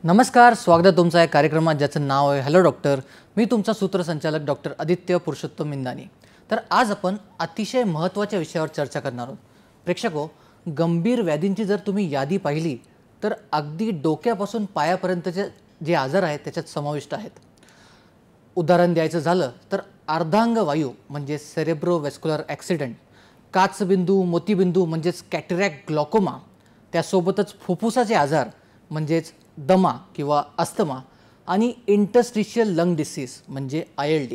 नमस्कार, स्वागत आहे तुमचं या कार्यक्रमात ज्याचं नाव आहे हॅलो डॉक्टर. मी तुमचा सूत्रसंचालक डॉक्टर आदित्य पुरुषोत्तम मिंदानी. तर आज आपण अतिशय महत्त्वाच्या विषयावर चर्चा करणार आहोत. प्रेक्षको, गंभीर व्याधींची जर तुम्ही यादी पाहिली तर अगदी डोक्यापासून पायापर्यंतचे जे आजार आहेत त्याच्यात समाविष्ट आहेत. उदाहरण द्यायचं झालं तर अर्धांग वायू म्हणजे सेरेब्रोव्हेस्क्युलर ॲक्सिडेंट, काचबिंदू मोतीबिंदू म्हणजेच कॅटरॅक्ट ग्लॉकोमा, त्यासोबतच फुफ्फुसाचे आजार म्हणजेच दमा किंवा अस्थमा आणि इंटरस्टिशियल लंग डिसीज म्हणजे ILD,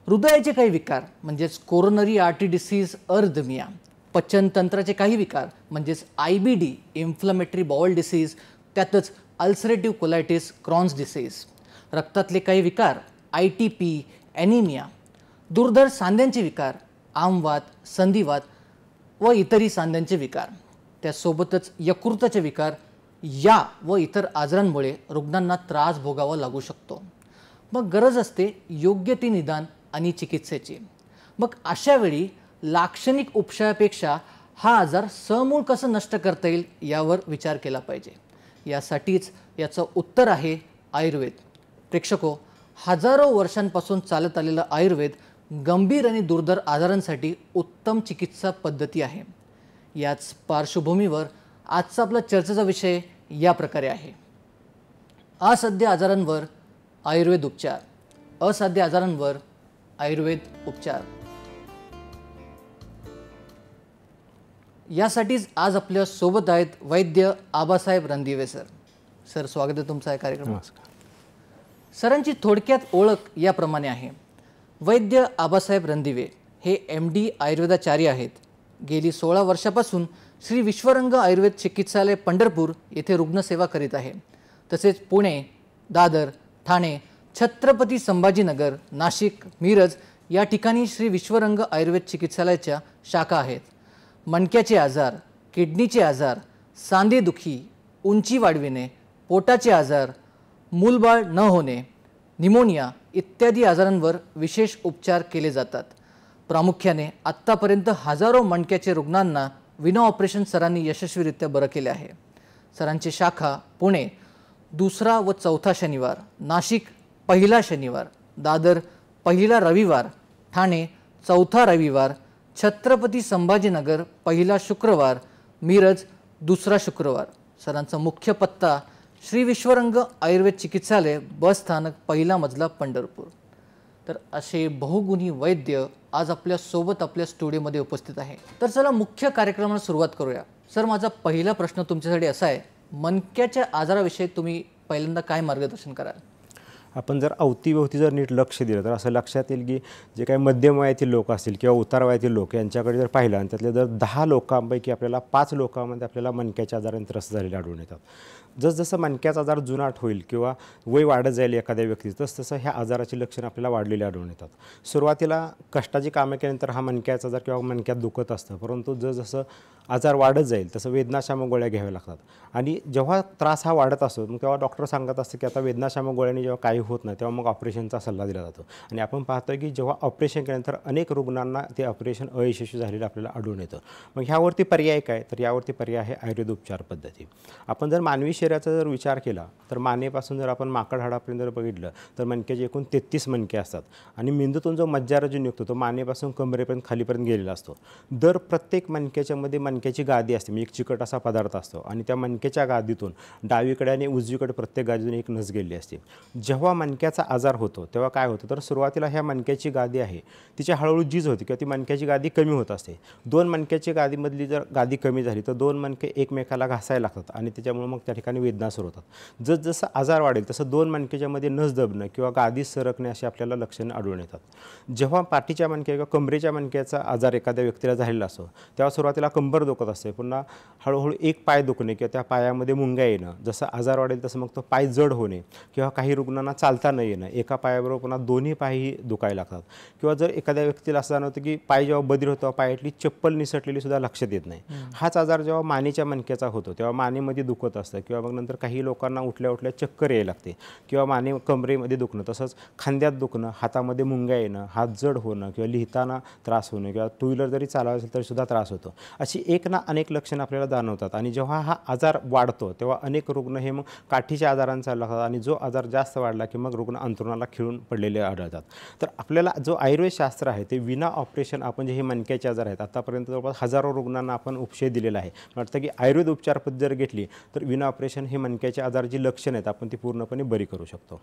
हृदयाचे काही विकार म्हणजेच कोरोनरी आर्टरी डिसीज अर्धमिया, पचनतंत्राचे काही विकार म्हणजेच IBD इन्फ्लमेटरी बाउल डिसीज, त्यातच अल्सरेटिव्ह कोलायटिस क्रॉन्स डिसीज, रक्तातले काही विकार ITP ॲनिमिया, दुर्धर सांध्यांचे विकार आमवात, संधिवात व इतरही सांध्यांचे विकार, त्यासोबतच यकृताचे विकार या व इतर आजारांमुळे रुग्णांना त्रास भोगावा लागू शकतो. मग गरज असते योग्य ती निदान आणि चिकित्सेची. मग अशा वेळी लाक्षणिक उपचारापेक्षा हा आजार समूळ कसं नष्ट करता येईल यावर विचार केला पाहिजे. यासाठीच याचं उत्तर आहे आयुर्वेद. प्रेक्षको, हजारो वर्षांपासून चालत आलेला आयुर्वेद गंभीर आणि दुर्धर आजारांसाठी उत्तम चिकित्सा पद्धती आहे. याच पार्श्वभूमीवर आजचा आपला चर्चेचा विषय या प्रकारे आहे: असाध्य आजारांवर आयुर्वेद उपचार. असाध्य आजारांवर आयुर्वेद उपचार. यासाठीच आज आपल्या सोबत आहेत वैद्य आबासाहेब रणदिवे सर. सर, स्वागत आहे तुमचं या कार्यक्रमात. सरांची थोडक्यात ओळख याप्रमाणे आहे: वैद्य आबासाहेब रणदिवे हे MD आयुर्वेदाचार्य आहेत. गेली 16 वर्षापासून श्री विश्वरंग आयुर्वेद चिकित्सालय पंढरपूर येथे रुग्णसेवा करीत आहे. तसेच पुणे, दादर, ठाणे, छत्रपती संभाजीनगर, नाशिक, मिरज या ठिकाणी श्री विश्वरंग आयुर्वेद चिकित्सालयाच्या शाखा आहेत. मणक्याचे आजार, किडनीचे आजार, सांधेदुखी, उंची वाढविणे, पोटाचे आजार, मूलबाळ न होणे, निमोनिया इत्यादी आजारांवर विशेष उपचार केले जातात. प्रामुख्याने आत्तापर्यंत हजारो मणक्याचे रुग्णांना विना ऑपरेशन सरांनी यशस्वीरित्या बरं केले आहे. सरांची शाखा पुणे दुसरा व चौथा शनिवार, नाशिक पहिला शनिवार, दादर पहिला रविवार, ठाणे चौथा रविवार, छत्रपती संभाजीनगर पहिला शुक्रवार, मिरज दुसरा शुक्रवार. सरांचा मुख्य पत्ता श्री विश्वरंग आयुर्वेद चिकित्सालय, बस स्थानक, पहिला मजला, पंढरपूर. तर असे बहुगुणी वैद्य आज आपल्या सोबत आपल्या स्टुडिओमध्ये उपस्थित आहे. तर चला मुख्य कार्यक्रमाला सुरुवात करूया. सर, माझा पहिला प्रश्न तुमच्यासाठी असा आहे: मणक्याच्या आजाराविषयी तुम्ही पहिल्यांदा काय मार्गदर्शन कराल? आपण जर अवतीभोवती जर नीट लक्ष दिलं तर असं लक्षात येईल की जे काही मध्यम वयातील लोक असतील किंवा उतार वयातील लोक यांच्याकडे जर पाहिलं आणि त्यातले जर 10 लोकांपैकी आपल्याला 5 लोकांमध्ये आपल्याला मणक्याच्या आजाराने त्रस्त झालेले आढळून येतात. जसजसं मणक्याचा आजार जुनाट होईल किंवा वय वाढत जाईल एखाद्या व्यक्तीचं, तसं ह्या आजाराची लक्षणं आपल्याला वाढलेली आढळून येतात. सुरुवातीला कष्टाची कामं केल्यानंतर हा मणक्याचा आजार किंवा मणक्यात दुखत असतं, परंतु जसजसं आजार वाढत जाईल तसं वेदनाशामक गोळ्या घ्याव्या लागतात. आणि जेव्हा त्रास हा वाढत असतो मग तेव्हा डॉक्टर सांगत असतं की आता वेदनाशामक गोळ्यांनी जेव्हा काही होत नाही तेव्हा मग ऑपरेशनचा सल्ला दिला जातो. आणि आपण पाहतो की जेव्हा ऑपरेशन केल्यानंतर अनेक रुग्णांना ते ऑपरेशन अयशस्वी झालेलं आपल्याला आढळून येतं. मग ह्यावरती पर्याय काय? तर यावरती पर्याय आहे आयुर्वेद उपचार पद्धती. आपण जर मानवी शरीराचा जर विचार केला तर मानेपासून जर आपण माकड हाडापर्यंत जर बघितलं तर मणक्याचे एकूण 33 मणके असतात. आणि मेंदूतून जो मज्जारंजन निघतो तो मानेपासून कमरेपर्यंत खालीपर्यंत गेलेला असतो. दर प्रत्येक मणक्याच्या मध्ये मणक्याची गादी असते, म्हणजे एक चिकट असा पदार्थ असतो. आणि त्या मणक्याच्या गादीतून डावीकडे आणि उजवीकडे प्रत्येक गादीतून एक नस गेलेली असते. जेव्हा मणक्याचा आजार होतो तेव्हा काय होतं तर सुरुवातीला ह्या मणक्याची गादी आहे तिची हळूहळू झीज होते किंवा ती मणक्याची गादी कमी होत असते. 2 मणक्याची गादीमधली जर गादी कमी झाली तर 2 मणके एकमेकाला घासायला लागतात आणि त्याच्यामुळे मग त्या ठिकाणी वेदना सुरू होतात. जसजसं आजार वाढेल तसं 2 मणक्याच्या मध्ये नस दबणं किंवा गादी सरकणे अशी आपल्याला लक्षणं आढळून येतात. जेव्हा पाठीच्या मणक्या किंवा कमरेच्या मणक्याचा आजार एखाद्या व्यक्तीला झालेला असतो तेव्हा सुरुवातीला कंबर दुखत असते, पुन्हा हळूहळू एक पाय दुखणे किंवा त्या पायामध्ये मुंग्या येणं, जसं आजार वाढेल तसं मग तो पाय जड होणे किंवा काही रुग्णांना चालता न येणं, एका पायाबरोबर पुन्हा दोन्ही पायही दुखायला लागतात किंवा जर एखाद्या व्यक्तीला असं जाणवतं की पाय जेव्हा बधीर होतो पायातली चप्पल निसटलेली सुद्धा लक्षात येत नाही. हाच आजार जेव्हा मानेच्या मणक्याचा होतो तेव्हा मानेमध्ये दुखत असतं किंवा मग नंतर काही लोकांना उठल्या उठल्या चक्कर यायला लागते किंवा कमरेमध्ये दुखणं, तसंच खांद्यात दुखणं, हातामध्ये मुंग्या येणं, हात जड होणं किंवा लिहिताना त्रास होणं किंवा टू व्हीलर जरी चालवायचं असेल तरी सुद्धा त्रास होतो. अशी एक ना अनेक लक्षणं आपल्याला जाणवतात आणि जेव्हा हा आजार वाढतो तेव्हा अनेक रुग्ण हे मग काठीच्या आजारांचा लागतात आणि जो आजार जास्त वाढला की मग रुग्ण अंथरुणाला खिळून पडलेले आढळतात. तर आपल्याला जो आयुर्वेदशास्त्र आहे ते विना ऑपरेशन आपण जे हे मणक्याचे आजार आहेत आतापर्यंत जवळपास हजारो रुग्णांना आपण उपशय दिलेला आहे. मला वाटतं की आयुर्वेद उपचार पद्धत जर घेतली तर विना ऑपरेशन हे मणक्याचे आजार जी लक्षणं आहेत आपण ती पूर्णपणे बरी करू शकतो.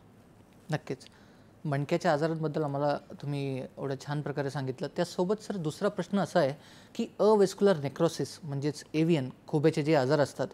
नक्कीच. मणक्याच्या आजारांबद्दल आम्हाला तुम्ही एवढ्या छान प्रकारे सांगितलं. त्यासोबत सर दुसरा प्रश्न असा आहे की अवेस्क्युलर नेक्रोसिस म्हणजेच एव्हियन खोब्याचे जे आजार असतात,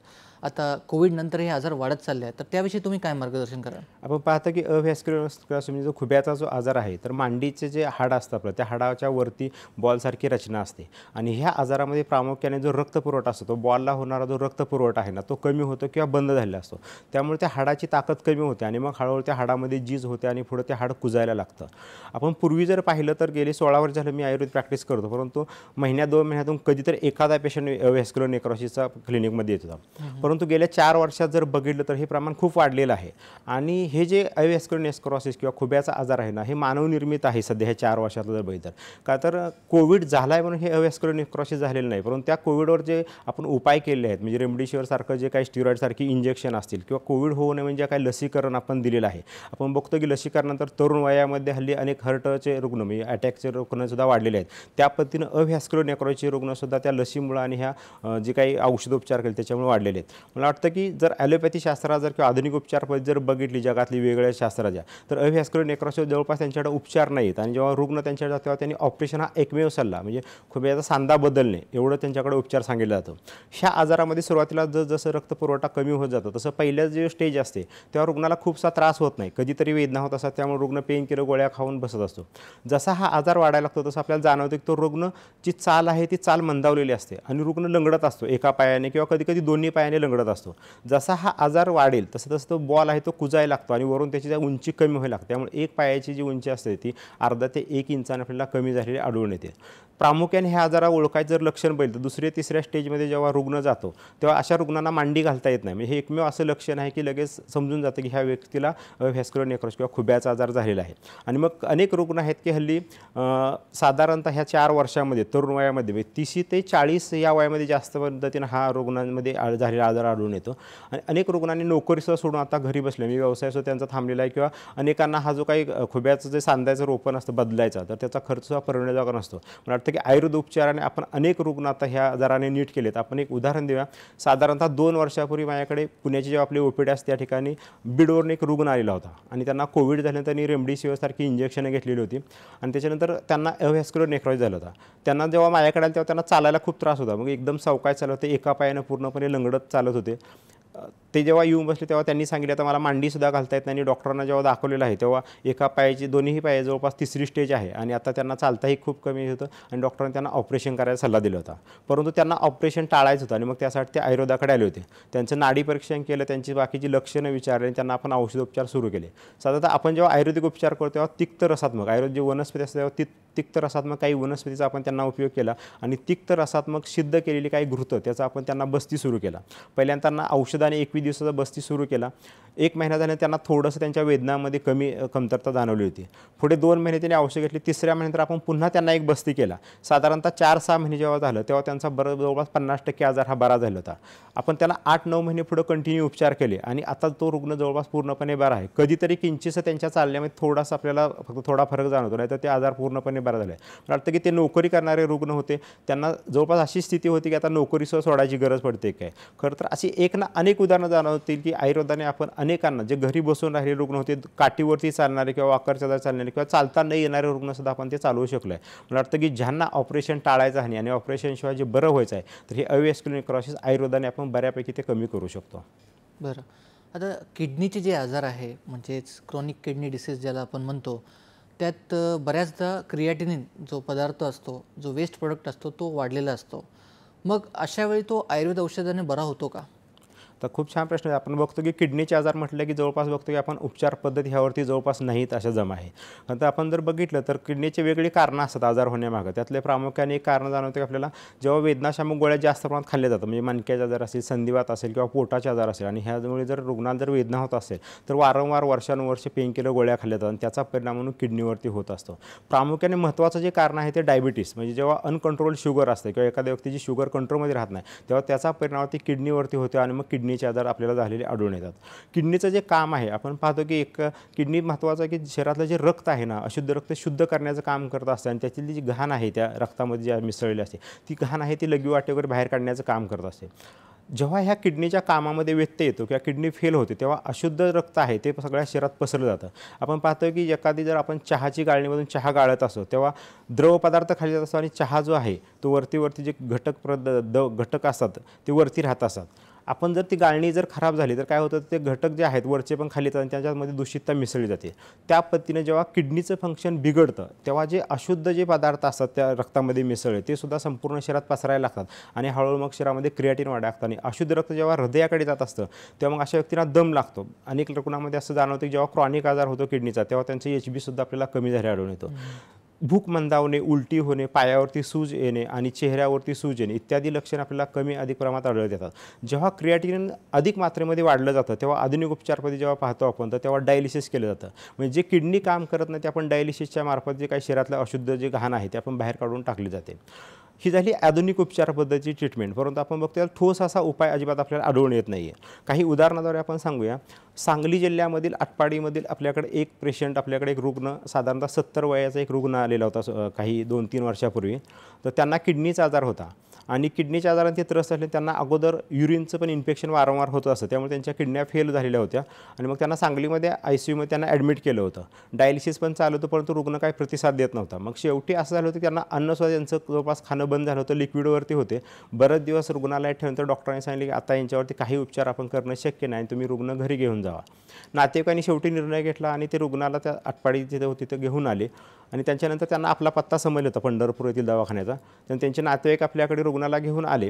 आता कोविड नंतर हे आजार वाढत चालले आहेत, तर त्याविषयी तुम्ही काय मार्गदर्शन कराल? आपण पाहता की अव्हॅस्क्युलर म्हणजे जो खुब्याचा जो आजार आहे तर मांडीचे जे हाड असतं आपलं त्या हाडाच्या वरती बॉलसारखी रचना असते आणि ह्या आजारामध्ये प्रामुख्याने जो रक्तपुरवठा असतो तो बॉलला होणारा जो रक्तपुरवठा आहे ना तो कमी होतो किंवा बंद झालेला असतो. त्यामुळे त्या हाडाची ताकद कमी होते आणि मग हळूहळू त्या हाडामध्ये झीज होते आणि पुढे ते हाड कुजायला लागतं. आपण पूर्वी जर पाहिलं तर गेली 16 वर्ष झालं मी आयुर्वेद प्रॅक्टिस करतो, परंतु महिन्यात 2 महिन्यातून कधीतरी एखादा पेशंट अव्हॅस्क्युलर नेक्रोसिसचा क्लिनिकमध्ये येत होता. परंतु गेल्या 4 वर्षात जर बघितलं तर हे प्रमाण खूप वाढलेलं आहे आणि हे जे अव्हॅस्क्युलर नेक्रोसिस किंवा खुब्याचा आजार आहे ना हे मानवनिर्मित आहे सध्या ह्या 4 वर्षातलं जर बघितलं का तर कोविड झाला आहे म्हणून हे अव्हॅस्क्युलर नेक्रोसिस झालेलं नाही, परंतु त्या कोविडवर जे आपण उपाय केले आहेत म्हणजे रेमडेसिवीर सारखं जे काही स्टिरॉइडसारखी इंजेक्शन असतील किंवा कोविड होऊ नये म्हणजे काही लसीकरण आपण दिलेलं आहे. आपण बघतो की लसीकरणानंतर तरुण वयामध्ये हल्ली अनेक हार्टचे रुग्ण म्हणजे अटॅकचे रुग्णसुद्धा वाढलेले आहेत. त्या पद्धतीनं अव्हॅस्क्युलर नेक्रोसिसचे रुग्णसुद्धा त्या लसीमुळे आणि ह्या जे काही औषधोपचार केले त्याच्यामुळे वाढलेले आहेत. मला वाटतं की जर ॲलोपॅथी शास्त्रात जर किंवा आधुनिक उपचार पद्धती जर बघितली जगातली वेगवेगळ्या शास्त्राच्या तर अव्हॅस्क्युलर नेक्रोसिस जवळपास त्यांच्याकडे उपचार नाही आहेत आणि जेव्हा रुग्ण त्यांच्याकडे जातात तेव्हा त्यांनी ऑपरेशन हा एकमेव सल्ला म्हणजे खुब्याचा सांधा बदलणे एवढं त्यांच्याकडे उपचार सांगितलं जातं. ह्या आजारामध्ये सुरुवातीला जसं रक्तपुरवठा कमी होत जातो तसं पहिल्या जे स्टेज असते तेव्हा रुग्णाला खूपसा त्रास होत नाही, कधीतरी वेदना होत असतात त्यामुळे रुग्ण पेन किलर गोळ्या खाऊन बसत असतो. जसा हा आजार वाढायला लागतो तसं आपल्याला जाणवतं की तो रुग्णची चाल आहे ती चाल मंदावलेली असते आणि रुग्ण लंगडत असतो एका पायाने किंवा कधी कधी दोन्ही पायाने लंगडत असतो. जसा हा आजार वाढेल तसं तसं तो बॉल आहे तो कुजायला लागतो आणि वरून त्याची उंची कमी व्हायला लागते. त्यामुळे एक पायाची जी उंची असते ती अर्धा ते 1 इंचाने आपल्याला कमी झालेली आढळून येते. प्रामुख्याने ह्या आजारा ओळखायचं जर लक्षण पाहिलं तर दुसऱ्या तिसऱ्या स्टेजमध्ये जेव्हा रुग्ण जातो तेव्हा अशा रुग्णांना मांडी घालता येत नाही. म्हणजे हे एकमेव असं लक्षण आहे की लगेच समजून जातं की ह्या व्यक्तीला अव्हॅस्क्युलर नेक्रोसिस किंवा खुब्याचा आजार झालेला आहे. आणि मग अनेक रुग्ण आहेत की हल्ली साधारणतः ह्या 4 वर्षामध्ये तरुण वयामध्ये 30 ते 40 या वयामध्ये जास्त पद्धतीनं हा रुग्णांमध्ये झालेला आजार आढळून येतो. आणि अनेक रुग्णांनी नोकरीसह सोडून आता घरी बसले म्हणजे व्यवसायसुद्धा त्यांचा थांबलेला आहे किंवा अनेकांना हा जो काही खुब्याचं जे सांध्याचं रोपण असतं बदलायचा तर त्याचा खर्च हा परवडण्याजोगा नसतो. मला वाटतं की आयुर्वेद उपचाराने आपण अनेक रुग्ण आता ह्या आजाराने नीट केलेत. आपण एक उदाहरण देऊया. साधारणतः 2 वर्षापूर्वी माझ्याकडे पुण्याची जेव्हा आपली ओपीडी असते त्या ठिकाणी बीडवरून एक रुग्ण आलेला होता आणि त्यांना कोविड झाल्यानंतर त्यांनी रेमडेसिवीर सारखी इंजेक्शनं घेतलेली होती आणि त्याच्यानंतर त्यांना अव्हॅस्क्युलर नेक्रोसिस झाला होता. त्यांना जेव्हा माझ्याकडे आले तेव्हा त्यांना चालायला खूप त्रास होता. मग एकदम सावकाश चालत होते, एका पायानं पूर्णपणे लंगडत चालत होते. ते जेव्हा येऊन बसले तेव्हा त्यांनी सांगितलं आता मला मांडीसुद्धा घालता येत नाही आणि डॉक्टरांना जेव्हा दाखवलेलं आहे तेव्हा एका पायाची दोन्ही पाय जवळपास 3री स्टेज आहे आणि आता त्यांना चालताही खूप कमी होतं आणि डॉक्टरांनी त्यांना ऑपरेशन करायचा सल्ला दिला होता. परंतु त्यांना ऑपरेशन टाळायचं होतं आणि मग त्यासाठी ते आयुर्वेदाकडे आले होते. त्यांचं नाडी परीक्षण केलं, त्यांची बाकीची लक्षणं विचारली आणि त्यांना आपण औषधोपचार सुरू केले. साधारणतः आपण जेव्हा आयुर्वेदिक उपचार करतो तेव्हा तिक्त रसात्मक आयुर्वेद जे वनस्पती असते तेव्हा तिक्त रसात्मक काही वनस्पतीचा आपण त्यांना उपयोग केला आणि तिक्त रसात्मक सिद्ध केलेली काही घृतं त्याचा आपण त्यांना बस्ती सुरू केला. पहिल्यांदा त्यांना औषधाने 21 दिवसाचा बस्ती सुरू केला. 1 महिना झाल्यानंतर त्यांना थोडंसं त्यांच्या वेदनामध्ये कमतरता जाणवली होती. पुढे 2 महिने त्यांनी औषध घेतली. 3ऱ्या महिन्यानंतर आपण पुन्हा त्यांना एक बस्ती केला. साधारणतः 4-6 महिने जेव्हा झालं तेव्हा त्यांचा जवळपास 50% आजार हा बरा झाला होता. आपण त्याला 8-9 महिने पुढे कंटिन्यू उपचार केले आणि आता तो रुग्ण जवळपास पूर्णपणे बरा आहे. कधीतरी किंचितसं त्यांच्या चालण्यामध्ये थोडासा आपल्याला फक्त थोडा फरक जाणवतो, नाही तर ते आजार पूर्णपणे बरा झाला आहे. मला वाटतं की ते नोकरी करणारे रुग्ण होते, त्यांना जवळपास अशी स्थिती होती की आता नोकरीसह सोडायची गरज पडते काय. खरं तर अशी एक ना अनेक उदाहरणं जाणवतील की आयुर्वेदाने आपण अनेकांना जे घरी बसून राहिलेले रुग्ण होते, काठीवरती चालणारे किंवा वाकरच्या चालणारे किंवा चालता न येणारे रुग्णसुद्धा आपण ते चालवू शकलो आहे. मला वाटतं की ज्यांना ऑपरेशन टाळायचं आहे आणि ऑपरेशनशिवाय जे बरं व्हायचं आहे तर हे अव्हॅस्क्युलर नेक्रोसिस आयुर्वेदाने आपण बऱ्यापैकी ते कमी करू शकतो. बरं, आता किडनीचे जे आजार आहे म्हणजेच क्रॉनिक किडनी डिसीज ज्याला आपण म्हणतो, त्यात बऱ्याचदा क्रिएटिनिन जो पदार्थ असतो, जो वेस्ट प्रोडक्ट असतो तो वाढलेला असतो. मग अशा वेळी तो आयुर्वेद औषधाने बरा होतो का? तर खूप छान प्रश्न आहे. आपण बघतो की किडनीचे आजार म्हटलं की जवळपास बघतो की आपण उपचार पद्धती ह्यावरती जवळपास नाहीत अशा जमा आहे. नंतर आपण जर बघितलं तर किडनीची वेगळी कारणं असतात आजार होण्यामागं. त्यातले प्रामुख्याने एक कारण जाणवतं की आपल्याला जेव्हा वेदनाशामक गोळ्या जास्त प्रमाणात खाल्ल्या जातात, म्हणजे मणक्याचे आजार असेल, संधिवात असेल किंवा पोटाचे आजार असेल, आणि ह्यामुळे जर रुग्णाला जर वेदना होत असेल तर वारंवार वर्षानुवर्ष पेनकिलर गोळ्या खाल्ल्या जातात आणि त्याचा परिणाम म्हणून किडनीवरती होत असतो. प्रामुख्याने महत्त्वाचं जे कारण आहे ते डायबिटीस, म्हणजे जेव्हा अनकंट्रोल शुगर असते किंवा एखाद्या व्यक्तीची शुगर कंट्रोलमध्ये राहत नाही तेव्हा त्याचा परिणाम ती किडनीवरती होतो आणि मग किडनीचे आजार आपल्याला झालेले आढळून येतात. किडनीचं जे काम आहे, आपण पाहतो की एक किडनी महत्त्वाचं आहे की शरीरातलं जे रक्त आहे ना, अशुद्ध रक्त शुद्ध करण्याचं काम करत असतं आणि त्याची जी घाण आहे त्या रक्तामध्ये जी मिसळलेली असते ती घाण आहे ती लघवी वगैरे बाहेर काढण्याचं काम करत असते. जेव्हा ह्या किडनीच्या कामामध्ये व्यत्यय येतो किंवा किडनी फेल होते तेव्हा अशुद्ध रक्त आहे ते सगळ्या शरीरात पसरलं जातं. आपण पाहतो की एखादी जर आपण चहाची गाळणीमधून चहा गाळत असतो तेव्हा द्रव पदार्थ खाली जात असतो आणि चहा जो आहे तो वरती जे घटक असतात ते वरती राहत असतात. आपण जर ती गाळणी जर खराब झाली तर काय होतं, ते घटक जे आहेत वरचे पण खाली येतात आणि त्याच्यामध्ये दूषितता मिसळली जाते. त्या पद्धतीने जेव्हा किडनीचं फंक्शन बिघडतं तेव्हा जे अशुद्ध जे पदार्थ असतात त्या रक्तामध्ये मिसळले ते सुद्धा संपूर्ण शरीरात पसरायला लागतात आणि हळूहळू मग शरीरामध्ये क्रिएटिन वाढ लागतं आणि अशुद्ध रक्त जेव्हा हृदयाकडे जात असतं तेव्हा मग अशा व्यक्तींना दम लागतो. अनेक रुग्णांमध्ये असं जाणवतं की जेव्हा क्रॉनिक आजार होतो किडनीचा तेव्हा त्यांचे HB सुद्धा आपल्याला कमी झाले आढळून येतो. भूक मंदावणे, उलटी होणे, पायावरती सूज येणे आणि चेहऱ्यावरती सूज येणे इत्यादी लक्षणे आपल्याला कमी अधिक प्रमाणात आढळून येतात. जेव्हा क्रिएटिनिन अधिक मात्रेमध्ये वाढलं जातं तेव्हा आधुनिक उपचारपद्धती जेव्हा पाहतो आपण तर तेव्हा डायलिसिस केलं जातं. म्हणजे जे किडनी काम करत नाही ते आपण डायलिसिसच्या मार्फत जे काही शरीरातलं अशुद्ध जे घाण आहे ते आपण बाहेर काढून टाकली जाते. ही झाली आधुनिक उपचार पद्धतीची ट्रीटमेंट. परंतु आपण बघतो ठोस असा उपाय अजिबात आपल्याला आढळून येत नाही आहे. काही उदाहरणाद्वारे आपण सांगूया. सांगली जिल्ह्यामधील आटपाडीमधील आपल्याकडे एक पेशंट, आपल्याकडे एक रुग्ण, साधारणतः 70 वयाचा एक रुग्ण आलेला होता काही 2-3 वर्षापूर्वी. तर त्यांना किडनीचा आजार होता आणि किडनीच्या आजाराने ते त्रस्त असले. त्यांना अगोदर युरिनचं पण इन्फेक्शन वारंवार होतं असतं, त्यामुळे त्यांच्या किडन्या फेल झालेल्या होत्या आणि मग त्यांना सांगलीमध्ये ICUमध्ये त्यांना ॲडमिट केलं होतं. डायलिसिस पण चालू होतं परंतु रुग्ण काही प्रतिसाद देत नव्हता. मग शेवटी असं झालं होतं की त्यांना अन्नसुद्धा त्यांचं जवळपास खाणं बंद झालं होतं, लिक्विडवरती होते. बरेच दिवस रुग्णालयात ठेवल्यानंतर डॉक्टरांनी सांगितले की आता यांच्यावरती काही उपचार आपण करणं शक्य नाही, तुम्ही रुग्ण घरी घेऊन जावा. नातेवाईकांनी शेवटी निर्णय घेतला आणि ते रुग्णाला त्या आटपाडी जिथे होते तिथं घेऊन आले आणि त्याच्यानंतर त्यांना आपला पत्ता समजला होता पंढरपूर येथील दवाखान्याचा. त्यांचे नातेवाईक आपल्याकडे रुग्णाला घेऊन आले.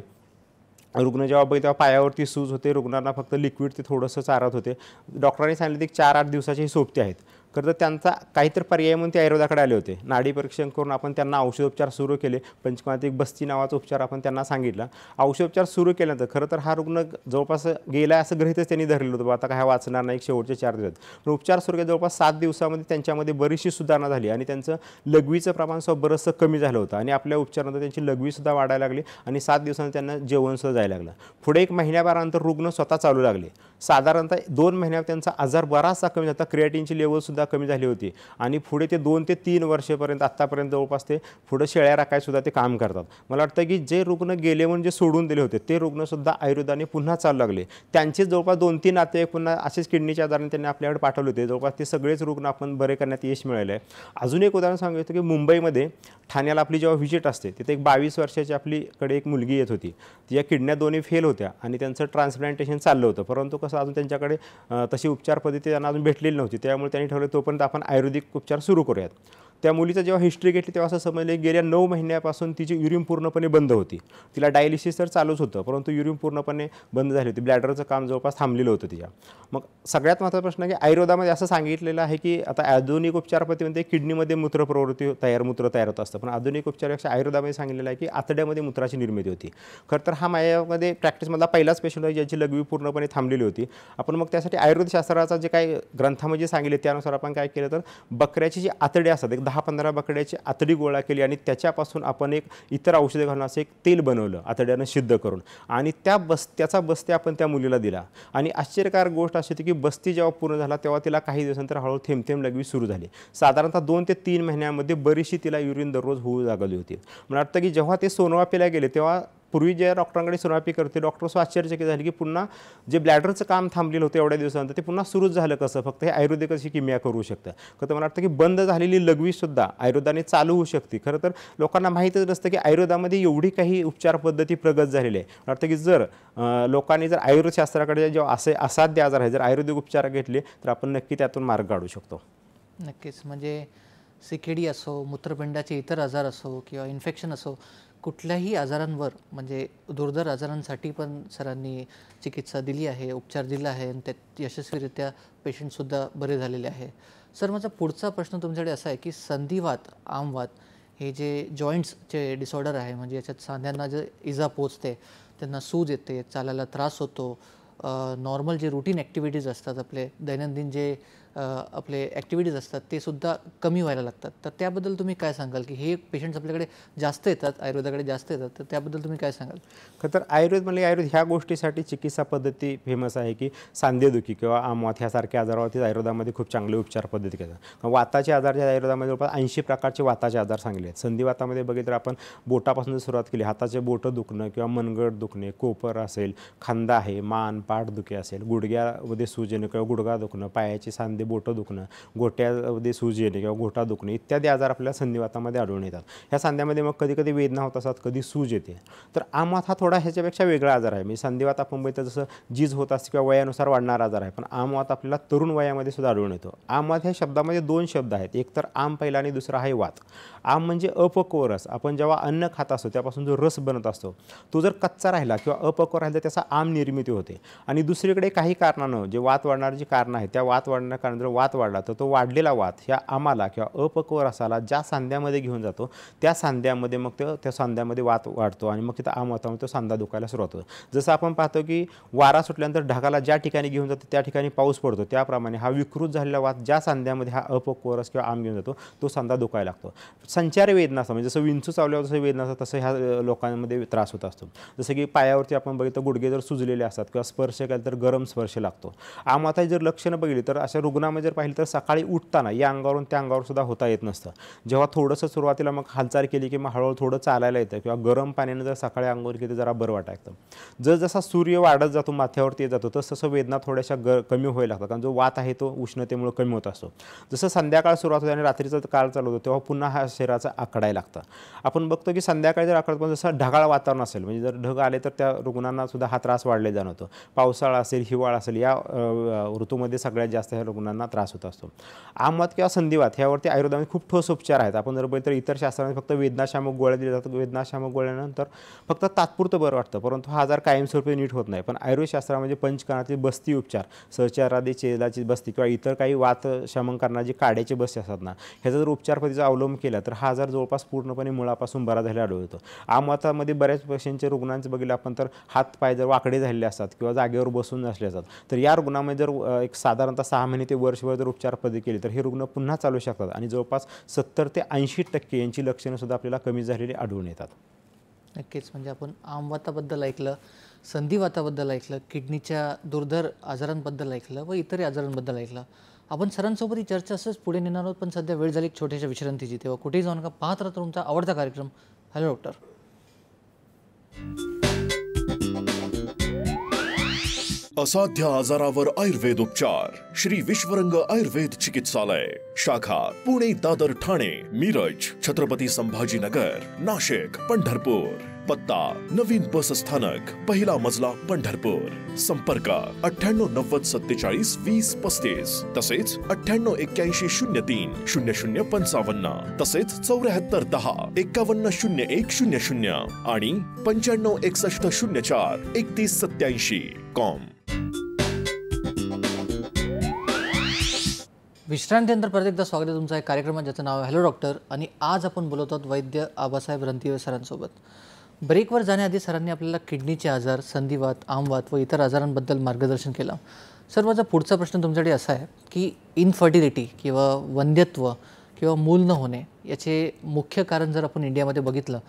रुग्ण जेव्हा बघितलं तेव्हा पायावरती सूज होते, रुग्णांना फक्त लिक्विड ते थोडंसं चारत होते. डॉक्टरांनी सांगितलं की 4-8 दिवसाचे सोबते आहेत. खरं तर त्यांचा काहीतरी पर्याय म्हणून ते आयुर्वेदाकडे आले होते. नाडी परीक्षण करून आपण त्यांना औषधोपचार सुरू केले. पंचक्रांतिक बस्ती नावाचा उपचार आपण त्यांना सांगितला. औषधोपचार सुरू केल्यानंतर खरं तर हा रुग्ण जवळपास गेला असं गृहीतच त्यांनी धरलेलं होतं, आता काय वाचणार नाही, शेवटचे 4 दिवस. पण उपचार सुरू केले जवळपास 7 दिवसामध्ये त्यांच्यामध्ये बरीचशी सुधारणा झाली आणि त्यांचं लघवीचं प्रमाण सुद्धा बरंचसं कमी झालं होतं आणि आपल्या उपचारानंतर त्यांची लघवीसुद्धा वाढायला लागली आणि 7 दिवसांनी त्यांना जेवणसुद्धा जायला लागलं. पुढे 1 महिन्याभरानंतर रुग्ण स्वतः चालू लागले. साधारणतः 2 महिन्यात त्यांचा आजार बराचसा कमी झाला. क्रिएटिनची लेवलसुद्धा कमी झाली होती आणि पुढे ते 2 ते 3 वर्षापर्यंत आत्तापर्यंत जवळपास ते पुढे शेळ्या राखायसुद्धा ते काम करतात. मला वाटतं की जे रुग्ण गेले म्हणून जे सोडून दिले होते ते रुग्णसुद्धा आयुर्वेदाने पुन्हा चालू लागले. त्यांचेच जवळपास 2-3 नातेवाईक पुन्हा असेच किडनीच्या आजाराने त्यांनी आपल्याकडे पाठवले होते. जवळपास ते सगळेच रुग्ण आपण बरे करण्यात यश मिळालं आहे. अजून एक उदाहरण सांगायचं की मुंबईमध्ये ठाण्याला आपली जेव्हा व्हिजिट असते तिथे एक 22 वर्षाची आपलीकडे एक मुलगी येत होती. तिच्या किडन्या दोन्ही फेल होत्या आणि त्यांचं ट्रान्सप्लांटेशन चाललं होतं, परंतु कसं अजून त्यांच्याकडे तशी उपचार पद्धती त्यांना अजून भेटलेली नव्हती. त्यामुळे त्यांनी ठरवलं तोपर्यंत आपण आयुर्वेदिक उपचार सुरू करूयात. त्या मुलीचं जेव्हा हिस्ट्री घेतली तेव्हा असं समजलं की गेल्या 9 महिन्यापासून तिची युरिन पूर्णपणे बंद होती. तिला डायलिसिस तर चालूच होतं परंतु युरिन पूर्णपणे बंद झाली होती. ब्लॅडरचं काम जवळपास थांबलेलं होतं तिच्या. मग सगळ्यात महत्त्वाचा प्रश्न आहे की आयुर्वेदामध्ये असं सांगितलेलं आहे की आता आधुनिक उपचार पद्धतीमध्ये किडनीमध्ये मूत्रप्रवृत्ती मूत्र तयार होत असतं, पण आधुनिक उपचारापेक्षा आयुर्वेदामध्ये सांगितलेलं आहे की आतड्यामध्ये मूत्राची निर्मिती होती. खरं तर हा माझ्यामध्ये प्रॅक्टिसमधला पहिलाच पेशंट आहे ज्याची लघवी पूर्णपणे थांबलेली होती. आपण मग त्यासाठी आयुर्वेदशास्त्राचा जे काही ग्रंथामध्ये सांगितले त्यानुसार आपण काय केलं तर बकऱ्याची जी आतडी असतात 10-15 बकड्याची आतडी गोळा केली आणि त्याच्यापासून आपण एक इतर औषधे घालून असं एक तेल बनवलं आतड्यानं सिद्ध करून आणि त्याचा बस्ते आपण त्या मुलीला दिला आणि आश्चर्यकारक गोष्ट अशी होती की बस्ती जेव्हा पूर्ण झाला तेव्हा तिला काही दिवसांतर हळूहळू थेंब लघवी सुरू झाली. साधारणतः 2 ते 3 महिन्यामध्ये बरीचशी तिला युरिन दररोज होऊ लागली होती. मला वाटतं की जेव्हा ते सोनोग्राफीला गेले तेव्हा पूर्वी जे डॉक्टरांकडे सोनोग्राफी करते डॉक्टर आश्चर्यचकित झाले की पुन्हा जे ब्लॅडरचं काम थांबलेलं होतं एवढ्या दिवसानंतर ते पुन्हा सुरूच झालं कसं, फक्त हे आयुर्वेदिक अशी किमया करू शकतं. तर मला वाटतं की बंद झालेली लघवीसुद्धा आयुर्वेदाने चालू होऊ शकते. खरं तर लोकांना माहीतच नसतं की आयुर्वेदामध्ये एवढी काही उपचार पद्धती प्रगत झालेली आहे. मला वाटतं की जर लोकांनी जर आयुर्वेदशास्त्राकडे जेव्हा असाध्य आजार आहे जर आयुर्वेदिक उपचार घेतले तर आपण नक्की त्यातून मार्ग काढू शकतो. नक्कीच. म्हणजे CKD असो, मूत्रपिंडाचे इतर आजार असो किंवा इन्फेक्शन असो, कुठल्याही आजारांवर म्हणजे दुर्धर आजारांसाठी पण सरांनी चिकित्सा दिली आहे, उपचार दिला आहे आणि त्यात यशस्वीरित्या पेशंटसुद्धा बरे झालेले आहे. सर माझा पुढचा प्रश्न तुमच्याकडे असा आहे की संधिवात, आमवात हे जे जॉईंट्सचे डिसऑर्डर आहे म्हणजे याच्यात सांध्यांना जे इजा पोचते, त्यांना सूज येते, चालायला त्रास होतो, नॉर्मल जे रूटीन ॲक्टिव्हिटीज असतात आपले दैनंदिन जे आपले ॲक्टिव्हिटीज असतात ते सुद्धा कमी व्हायला लागतात. तर त्याबद्दल तुम्ही काय सांगाल की हे पेशंट्स आपल्याकडे जास्त येतात, आयुर्वेदाकडे जास्त येतात, तर त्याबद्दल तुम्ही काय सांगाल? खरं तर आयुर्वेद ह्या गोष्टीसाठी चिकित्सा पद्धती फेमस आहे की सांधेदुखी किंवा आमवात ह्यासारख्या आजारावरती आयुर्वेदामध्ये खूप चांगले उपचार पद्धती करतात. वाताचे आजार जे आयुर्वेदामध्ये जवळपास 80 प्रकारचे वाताचे आजार सांगले आहेत. संधिवातामध्ये बघितलं तर आपण बोटापासून जर सुरुवात केली, हाताचे बोटं दुखणं किंवा मनगट दुखणे, कोपर असेल, खांदा आहे, मान पाठ दुखे असेल, गुडघ्यामध्ये सूज येणं किंवा गुडघा दुखणं, पायाची सांधे बोटं दुखणं, गोट्यामध्ये सूज येणे किंवा गोटा दुखणे इत्यादी आजार आपल्याला संधिवातामध्ये आढळून येतात. ह्या सांध्यामध्ये मग कधी कधी वेदना होत असतात, कधी सूज येते. तर आमवात हा थोडा ह्याच्यापेक्षा वेगळा आजार आहे. म्हणजे संधिवात आपण बघितलं जसं जीज होत असते किंवा वयानुसार वाढणारा आजार आहे, पण आमवात आपल्याला तरुण वयामध्ये सुद्धा आढळून येतो. आमवात ह्या शब्दामध्ये 2 शब्द आहेत, एक तर आम पहिला आणि दुसरा आहे वात. आम म्हणजे अपक्व रस. आपण जेव्हा अन्न खात असतो त्यापासून जो रस बनत असतो तो जर कच्चा राहिला किंवा अपक्व राहिला तर त्याचा आम निर्मिती होते. आणि दुसरीकडे काही कारणानं जे वात वाढणारी जी कारणं आहेत त्या वात वाढण्याच्या कारण जर वात वाढला तर तो वाढलेला वात ह्या आमाला किंवा अपक्व रसाला ज्या सांध्यामध्ये घेऊन जातो त्या सांध्यामध्ये मग त्या सांध्यामध्ये वात वाढतो आणि मग तिथं आमवातामध्ये तो सांधा दुखायला सुरुवात होतो. जसं आपण पाहतो की वारा सुटल्यानंतर ढगाला ज्या ठिकाणी घेऊन जातो त्या ठिकाणी पाऊस पडतो, त्याप्रमाणे हा विकृत झालेला वात ज्या सांध्यामध्ये हा अपक्व रस किंवा आम घेऊन जातो तो सांधा दुखायला लागतो. संचार वेदना असतात, म्हणजे जसं विंचू चावल्यावर जसं वेदना असतात तसं ह्या लोकांमध्ये त्रास होत असतो. जसं की पायावरती आपण बघितलं गुडघे जर सुजलेले असतात किंवा स्पर्श केला तर गरम स्पर्श लागतो. आमवाताची जर लक्षणं बघितली तर अशा रुग्णामध्ये जर पाहिलं तर सकाळी उठताना या अंगावरून त्या अंगावर सुद्धा होता येत नसतं. जेव्हा थोडंसं सुरुवातीला मग हालचाल केली की मग हळूहळू थोडं चालायला येतं किंवा गरम पाण्यानं जर सकाळी अंगावर केली जरा बरं वाटायचं. जसा सूर्य वाढत जातो माथ्यावरती येत जातो तसं वेदना थोड्याशा कमी व्हायला लागतात, कारण जो वात आहे तो उष्णतेमुळे कमी होत असतो. जसं संध्याकाळ सुरुवात होते आणि रात्रीचा काळ चालू होतो तेव्हा पुन्हा हा शरीराचा आकडायला लागतं. आपण बघतो की संध्याकाळी जर आकडत पण जसं ढगाळ वातावरण असेल, म्हणजे जर ढग आले तर त्या रुग्णांना सुद्धा हा त्रास वाढले जाणवतो. पावसाळा असेल, हिवाळा असेल, या ऋतूमध्ये सगळ्यात जास्त ह्या रुग्णांना त्रास होत असतो. आमवात किंवा संधिवात ह्यावरती आयुर्वेदामध्ये खूप ठोस उपचार आहेत. आपण जर बघितलं तर इतर शास्त्रामध्ये फक्त वेदनाशामक गोळ्या दिल्या जातात. वेदनाशामक गोळ्यानंतर फक्त तात्पुरतं बरं वाटतं, परंतु हा आजार कायमस्वरूपी नीट होत नाही. पण आयुर्वेद शास्त्रामध्ये पंचकर्णातील बस्ती उपचार, सहचारादी चेलाची बस्ती किंवा इतर काही वात शमन करणारी काड्याची बस्ती असतात ना, ह्याचा जर उपचार पद्धतीचा अवलंब केला तर हा आजार जवळपास पूर्णपणे मुळापासून बरा झालेला आढळतो. आमवातामध्ये बऱ्याच पेशंटचे रुग्णांचं बघितलं आपण तर हात पाय जर वाकडे झालेले असतात किंवा जागेवर बसून असले असतात, तर या रुग्णामध्ये जर एक साधारणतः 6 महिने ते वर्षभर जर उपचार पद्धती केली तर हे रुग्ण पुन्हा चालू शकतात आणि जवळपास 70 ते 80% यांची लक्षणं सुद्धा आपल्याला कमी झालेली आढळून येतात. नक्कीच. म्हणजे आपण आमवाताबद्दल ऐकलं, संधिवाताबद्दल ऐकलं, किडनीच्या दुर्धर आजारांबद्दल ऐकलं व इतर आजारांबद्दल ऐकलं. आपण सरांसोबत ही चर्चा असंच पुढे नेणार आहोत, पण सध्या वेळ झाली एक छोट्याशा विश्रांतीची. तेव्हा कुठेही जाऊ नका, पाहत राहा तुमचा आवडता कार्यक्रम हॅलो डॉक्टर. असाध्य आजारावर आयुर्वेद उपचार श्री विश्वरंग आयुर्वेद चिकित्सालय, शाखा पुणे, दादर, ठाणे, मिरज, छत्रपती संभाजीनगर, नाशिक, पंढरपूर. पत्ता नवीन बस स्थानक, पहिला मजला, पंढरपूर. संपर्क 9890472035, तसेच 9881030055, तसेच 7410510100 आणि 9561043187 कॉम. विश्रांतीनंतर परत एकदा स्वागत आहे तुमचं. एक कार्यक्रमात ज्याचं नाव आहे हॅलो डॉक्टर आणि आज आपण बोलत आहोत वैद्य आबासाहेब रणदिवे सरांसोबत. ब्रेकवर जाण्याआधी सरांनी आपल्याला किडनीचे आजार, संधिवात, आमवात व इतर आजारांबद्दल मार्गदर्शन केलं. सर माझा पुढचा प्रश्न तुमच्याकडे असा आहे की इनफर्टिलिटी किंवा वंध्यत्व किंवा मूल न होणे याचे मुख्य कारण जर आपण इंडियामध्ये बघितलं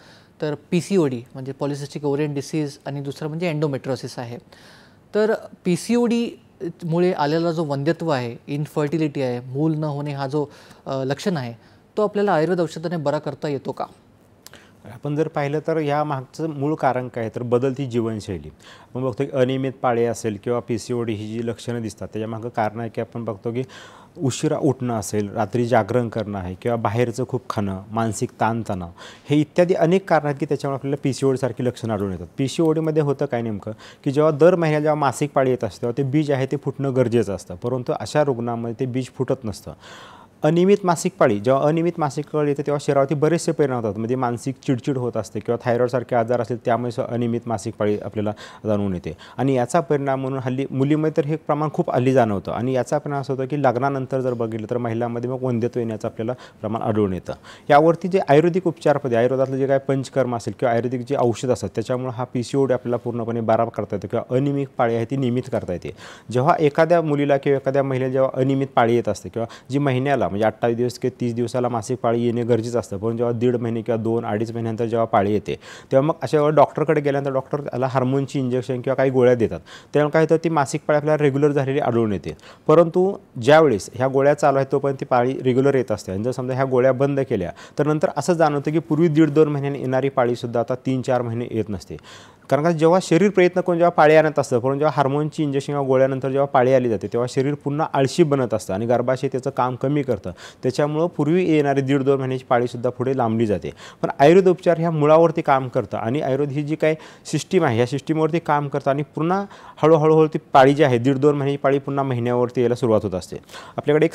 तर PCOD म्हणजे पॉलिसिस्टिक ओव्हरियन डिसीज आणि दुसरं म्हणजे एंडोमेट्रोसिस आहे. तर PCOD मुळे आलेला जो वंध्यत्व आहे, इनफर्टिलिटी आहे, मूल न होणे हा जो लक्षण आहे तो आपल्याला आयुर्वेद औषधाने बरा करता येतो का? आपण जर पाहिलं तर या मागचं मूळ कारण काय तर बदलती जीवनशैली. आपण बघतो की अनियमित पाळी असेल किंवा PCOD ही जी लक्षणं दिसतात त्याच्यामागं कारण आहे की आपण बघतो की उशिरा उठणं असेल, रात्री जागरण करणं आहे किंवा बाहेरचं खूप खाणं, मानसिक ताणतणाव, हे इत्यादी अनेक कारण आहेत की त्याच्यामुळे आपल्याला PCOD सारखी लक्षणं आढळून येतात. PCODमध्ये होतं काय नेमकं की जेव्हा दर महिन्याला जेव्हा मासिक पाळी येत असते तेव्हा ते बीज आहे ते फुटणं गरजेचं असतं, परंतु अशा रुग्णांमध्ये ते बीज फुटत नसतं. अनियमित मासिक पाळी, जेव्हा अनियमित मासिक पाळी येते तेव्हा शरीरावरती बरेचसे परिणाम होतात. म्हणजे मानसिक चिडचिड होत असते किंवा थायरॉईडसारखे आजार असतील त्यामुळे अनियमित मासिक पाळी आपल्याला जाणवून येते. आणि याचा परिणाम म्हणून हल्ली मुलीमध्ये तर हे प्रमाण खूप हल्ली जाणवतं. आणि याचा परिणाम असं होतं की लग्नानंतर जर बघितलं तर महिलांमध्ये मग वंध्यत्व येण्याचं आपल्याला प्रमाण आढळून येतं. यावरती जे आयुर्वेदिक उपचारपद्धती, आयुर्वेदातलं जे काय पंचकर्म असेल किंवा आयुर्वेदिक जे औषध असतात त्याच्यामुळे हा PCOD आपल्याला पूर्णपणे बराबर करता येतो किंवा अनियमित पाळी आहे ती नियमित करता येते. जेव्हा एखाद्या मुलीला किंवा एखाद्या महिलेला जेव्हा अनियमित पाळी येत असते किंवा जी महिन्याला म्हणजे 28 दिवस किंवा 30 दिवसाला मासिक पाळी येणे गरजेचं असतं, पण जेव्हा 1.5 महिने किंवा 2-2.5 महिन्यानंतर जेव्हा पाळी येते तेव्हा मग अशा वेळेला डॉक्टरकडे गेल्यानंतर डॉक्टर त्याला हार्मोनची इंजेक्शन किंवा काही गोळ्या देतात. त्यामुळे काय होतं ती मासिक पाळी आपल्याला रेग्युलर झालेली आढळून येते. परंतु ज्यावेळेस ह्या गोळ्या चालू आहेत तोपर्यंत ती पाळी रेग्युलर येत असते. आणि जर समजा ह्या गोळ्या बंद केल्या तर नंतर असं जाणवतं की पूर्वी 1.5-2 महिन्यांनी येणारी पाळीसुद्धा आता 3-4 महिने येत नसते. कारण का जेव्हा शरीर प्रयत्न करून जेव्हा पाळी आणत असतं, परंतु जेव्हा हार्मोनची इंजेक्शन किंवा गोळ्यानंतर जेव्हा पाळी आली जाते तेव्हा शरीर पुन्हा आळशी बनत असतं आणि गर्भाशय त्याचं काम कमी करतं. त्याच्यामुळं पूर्वी येणारी 1.5-2 महिन्याची पाळीसुद्धा पुढे लांबली जाते. पण आयुर्वेद उपचार ह्या मुळावरती काम करतं आणि आयुर्वेद ही जी काही सिस्टीम आहे ह्या सिस्टीमवरती काम करतं आणि पुन्हा हळूहळू ती पाळी जी आहे 1.5-2 महिन्याची पाळी पुन्हा महिन्यावरती यायला सुरुवात होत असते. आपल्याकडे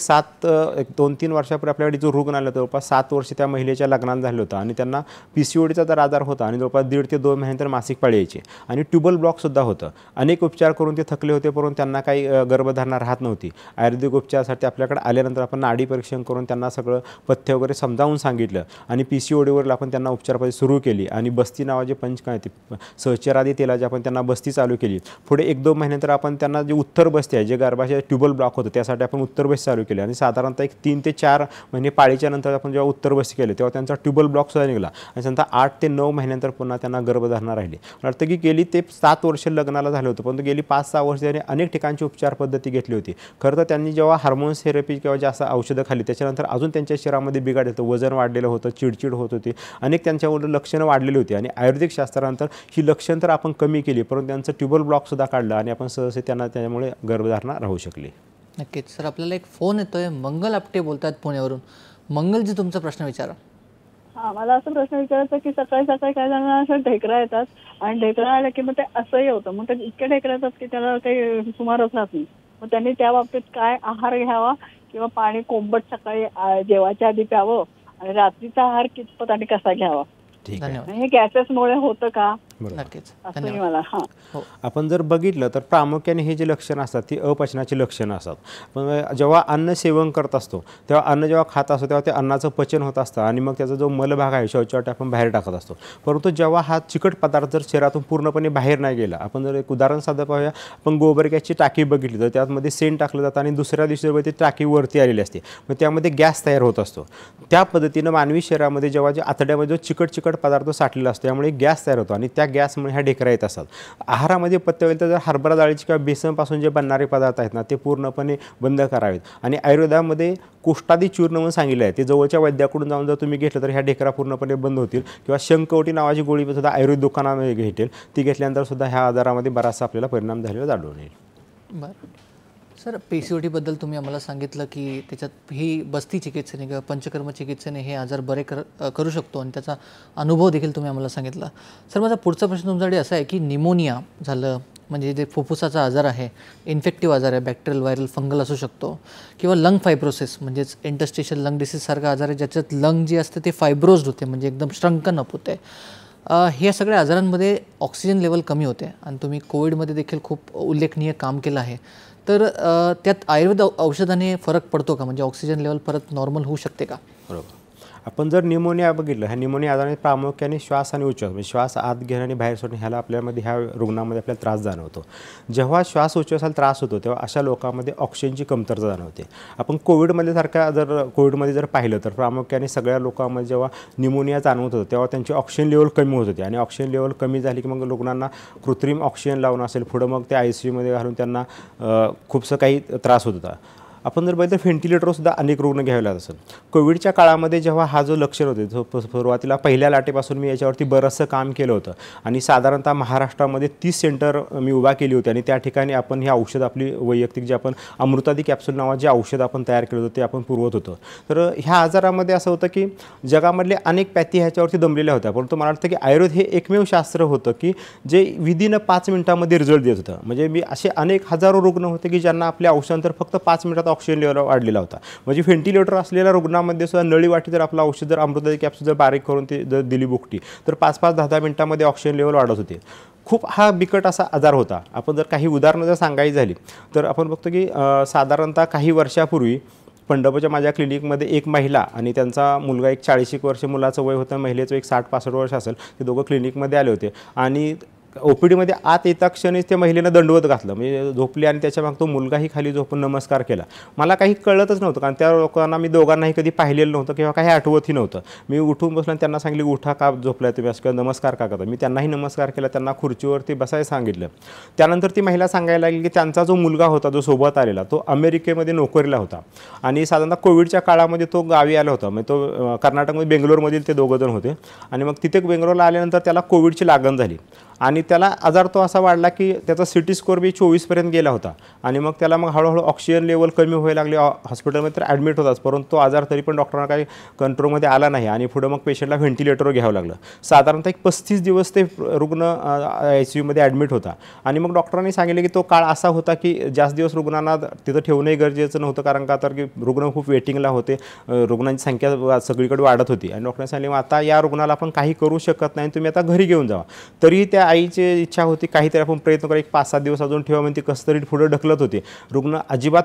एक 2-3 वर्षापूर्वी आपल्याकडे जो रुग्ण आला जवळपास 7 वर्ष त्या महिलेच्या लग्नात झालं होतं आणि त्यांना PCODचा तर आजार होता आणि जवळपास 1.5 ते 2 महिन्यानंतर मासिक पाळी यायची आणि ट्यूबल ब्लॉकसुद्धा होतं. अनेक उपचार करून ते थकले होते, परंतु त्यांना काही गर्भधारणा राहत नव्हती. आयुर्वेदिक उपचारासाठी आपल्याकडे आल्यानंतर आपण नाडी परीक्षण करून त्यांना सगळं पथ्य वगैरे समजावून सांगितलं आणि PCODवरील आपण त्यांना उपचार पद्धती सुरू केली आणि बस्ती नावाचे सहचरादी तेलाची आपण त्यांना बस्ती चालू केली. पुढे 1-2 महिन्यानंतर आपण त्यांना जे उत्तर बस्ती आहे जे गर्भाशय ट्यूबल ब्लॉक होतं त्यासाठी आपण उत्तर बस्ती चालू केली आणि साधारणतः 3 ते 4 महिने पाळीच्या नंतर आपण जेव्हा उत्तर बस्ती केली तेव्हा त्यांचा ट्यूबल ब्लॉकसुद्धा निघाला आणि नंतर 8 ते 9 महिन्यानंतर पुन्हा त्यांना गर्भधारणा राहिली. मला वाटतं की गेली ते 7 वर्ष लग्नाला झालं होतं, परंतु गेली 5-6 वर्ष त्यांनी अनेक ठिकाणची उपचार पद्धती घेतली होती. खरं तर त्यांनी जेव्हा हार्मोन्स थेरपी किंवा जास्त औषधं खाल्ली त्याच्यानंतर अजून त्यांच्या शरीरामध्ये बिघाड येतं, वजन वाढलेलं होतं, चिडचिड होत होती, अनेक त्यांच्यावर लक्षणं वाढलेली होती आणि आयुर्वेदिक शास्त्रानंतर ही लक्षणं तर आपण कमी केली, परंतु त्यांचं ट्यूबल ब्लॉकसुद्धा काढलं आणि आपण सहज त्यांना त्यामुळे गर्भधारणा राहू शकली. नक्कीच सर. आपल्याला एक फोन येतोय, मंगल आपटे बोलतात पुण्यावरून. मंगलजी तुमचा प्रश्न विचारा. हा, मला असं प्रश्न विचारायचा की सकाळी सकाळी काय जणांना असं ढेकरा येतात आणि ढेकरा आला की मग ते असंही होतं, मग ते इतके ढेकरा येतात की त्याला काही सुमारच राहत नाही. मग त्यांनी त्या बाबतीत काय आहार घ्यावा किंवा पाणी कोंबट सकाळी जेवायच्या आधी प्यावं आणि रात्रीचा आहार कितपत आणि कसा घ्यावा? धन्यवाद. हे गॅसेसमुळे होतं का? नक्कीच. असंही मला आपण जर बघितलं तर प्रामुख्याने हे जे लक्षणं असतात ती अपचनाची लक्षणं असतात. पण जेव्हा अन्न सेवन करत असतो तेव्हा अन्न जेव्हा खात असतो तेव्हा ते अन्नाचं पचन होत असतं आणि मग त्याचा जो मलभाग आहे शौचवाट आपण बाहेर टाकत असतो. परंतु जेव्हा हा चिकट पदार्थ जर शरीरातून पूर्णपणे बाहेर नाही गेला, आपण जर एक उदाहरण साधं पाहूया, आपण गोबर गॅसची टाकी बघितली तर त्यामध्ये सेंट टाकलं जातं आणि दुसऱ्या दिवशी ती टाकी वरती आलेली असते, मग त्यामध्ये गॅस तयार होत असतो. त्या पद्धतीनं मानवी शरीरामध्ये जेव्हा जे आतड्यामध्ये जो चिकट पदार्थ साठलेला असतो त्यामुळे गॅस तयार होतो आणि त्या गॅसमुळे ह्या ढेकरा येत असतात. आहारामध्ये पथ्य होईल तर जर हरभरा डाळीची किंवा बेसनपासून जे बनणारे पदार्थ आहेत ना ते पूर्णपणे बंद करावेत. आणि आयुर्वेदामध्ये कोष्टादी चूर्ण म्हणून सांगितलं आहे, ते जवळच्या वैद्याकडून जाऊन जर तुम्ही घेतलं तर ह्या ढेकरा पूर्णपणे बंद होतील. किंवा शंखवटी नावाची गोळी सुद्धा आयुर्वेद दुकानामध्ये भेटेल, ती घेतल्यानंतर सुद्धा ह्या आजारामध्ये बराचसा आपल्याला परिणाम झालेला आढळून येईल. बरं सर, PCODबद्दल तुम्ही आम्हाला सांगितलं की त्याच्यात ही बस्ती चिकित्सेने किंवा पंचकर्म चिकित्सेने हे आजार बरे करू शकतो आणि त्याचा अनुभव देखील तुम्ही आम्हाला सांगितला. सर, माझा पुढचा प्रश्न तुमच्याकडे असा आहे की निमोनिया झालं म्हणजे जे फुफ्फुसाचा आजार आहे, इन्फेक्टिव्ह आजार आहे, बॅक्टेरियल, व्हायरल, फंगल असू शकतो किंवा लंग फायब्रोसिस म्हणजेच इंटरस्टिशियल लंग डिसीजसारखा आजार आहे ज्याच्यात लंग जी असते ते फायब्रोज्ड होते म्हणजे एकदम श्रंकन अप होते. ह्या सगळ्या आजारांमध्ये ऑक्सिजन लेवल कमी होते आणि तुम्ही कोविडमध्ये देखील खूप उल्लेखनीय काम केलं आहे. तर त्यात आयुर्वेद औषधाने फरक पडतो का? म्हणजे ऑक्सिजन लेवल परत नॉर्मल होऊ शकते का? बरोबर. आपण जर निमोनिया बघितलं, ह्या निमोनिया आजाराने प्रामुख्याने श्वास आणि उच्छ्वास म्हणजे श्वास आत घेणं आणि बाहेर सोडणं ह्याला आपल्यामध्ये ह्या रुग्णामध्ये आपल्याला त्रास जाणवतो. जेव्हा श्वास उच्छ्वासाला त्रास होतो तेव्हा अशा लोकांमध्ये ऑक्सिजनची कमतरता जाणवते. आपण कोविडमध्ये जर पाहिलं तर प्रामुख्याने सगळ्या लोकांमध्ये जेव्हा निमोनिया जाणवत होतं तेव्हा त्यांची ऑक्सिजन लेवल कमी होत होती आणि ऑक्सिजन लेवल कमी झाली की मग रुग्णांना कृत्रिम ऑक्सिजन लावून असेल, पुढं मग ते ICUमध्ये घालून त्यांना खूपसं काही त्रास होत होता. आपण जर बघितलं व्हेंटिलेटरसुद्धा अनेक रुग्ण घ्यावे लागत असत. कोविडच्या काळामध्ये जेव्हा हा जो लक्षण होते सुरुवातीला पहिल्या लाटेपासून मी याच्यावरती बरंचसं काम केलं होतं आणि साधारणतः महाराष्ट्रामध्ये 30 सेंटर मी उभा केली होती आणि त्या ठिकाणी आपण हे औषध आपली वैयक्तिक जे आपण अमृतादी कॅप्सूल नावाचे औषध आपण तयार केलं होतं ते आपण पुरवत होतो. तर ह्या आजारामध्ये असं होतं की जगामधले अनेक पॅथी ह्याच्यावरती दमलेल्या होत्या, परंतु मला वाटतं की आयुर्वेद हे एकमेव शास्त्र होतं की जे विदिन 5 मिनिटामध्ये रिझल्ट देत होतं. म्हणजे मी असे अनेक हजारो रुग्ण होते की ज्यांना आपल्या औषधानंतर फक्त 5 मिनिटात ऑक्सिजन लेवल वाढलेला होता. म्हणजे व्हेंटिलेटर असलेल्या रुग्णामध्ये सुद्धा नळी वाटी जर आपलं औषध जर अमृताची कॅप्सूल जर बारीक करून ती जर दिली बुकटी तर 5-5, 10-10 मिनिटांमध्ये ऑक्सिजन लेवल वाढत होते. खूप हा बिकट असा आजार होता. आपण जर काही उदाहरणं जर सांगायची झाली तर आपण बघतो की साधारणतः काही वर्षापूर्वी पंढरपूरच्या माझ्या क्लिनिकमध्ये एक महिला आणि त्यांचा मुलगा, एक 40 वर्ष मुलाचं वय होतं, महिलेचं एक 60-65 वर्ष असेल, ते दोघं क्लिनिकमध्ये आले होते आणि OPDमध्ये आत येता क्षणीच त्या महिलेनं दंडवत घातलं. म्हणजे झोपली आणि त्याच्या मागे तो मुलगाही खाली झोपून नमस्कार केला. मला काही कळतच नव्हतं कारण त्या लोकांना मी दोघांनाही कधी पाहिलेलं नव्हतं किंवा काही आठवतही नव्हतं. मी उठून बसलो आणि त्यांना सांगितलं, उठा, का झोपलाय तुम्ही, असं किंवा नमस्कार का करता. मी त्यांनाही नमस्कार केला, त्यांना खुर्चीवरती बसायला सांगितलं. त्यानंतर ती महिला सांगायला लागली की त्यांचा जो मुलगा होता, जो सोबत आलेला, तो अमेरिकेमध्ये नोकरीला होता आणि साधारणतः कोविडच्या काळामध्ये तो गावी आला होता. म्हणजे तो कर्नाटकमध्ये बेंगलोरमधील ते दोघंजण होते आणि मग तिथे बेंगलोरला आल्यानंतर त्याला कोविडची लागण झाली आणि त्याला आजार तो असा वाढला की त्याचा CT स्कोअर बी 24पर्यंत गेला होता आणि मग त्याला मग हळूहळू ऑक्सिजन लेवल कमी व्हायला लागले. हॉस्पिटलमध्ये तर ॲडमिट होताच, परंतु तो आजार तरी पण डॉक्टरांना काही कंट्रोलमध्ये आला नाही आणि पुढे मग पेशंटला व्हेंटिलेटरवर घ्यावं लागलं. साधारणतः एक 35 दिवस ते रुग्ण ICUमध्ये ॲडमिट होता आणि मग डॉक्टरांनी सांगितले की तो काळ असा होता की जास्त दिवस रुग्णांना तिथं ठेवणंही गरजेचं नव्हतं, कारण का तर की रुग्ण खूप वेटिंगला होते, रुग्णांची संख्या सगळीकडे वाढत होती आणि डॉक्टरांनी सांगितले आता या रुग्णाला आपण काही करू शकत नाही, तुम्ही आता घरी घेऊन जावा. तरी त्या आईची इच्छा होती काहीतरी आपण प्रयत्न करू, एक 5-7 दिवस अजून ठेवा, म्हणजे ती कसं तरी पुढे ढकलत होते. रुग्ण अजिबात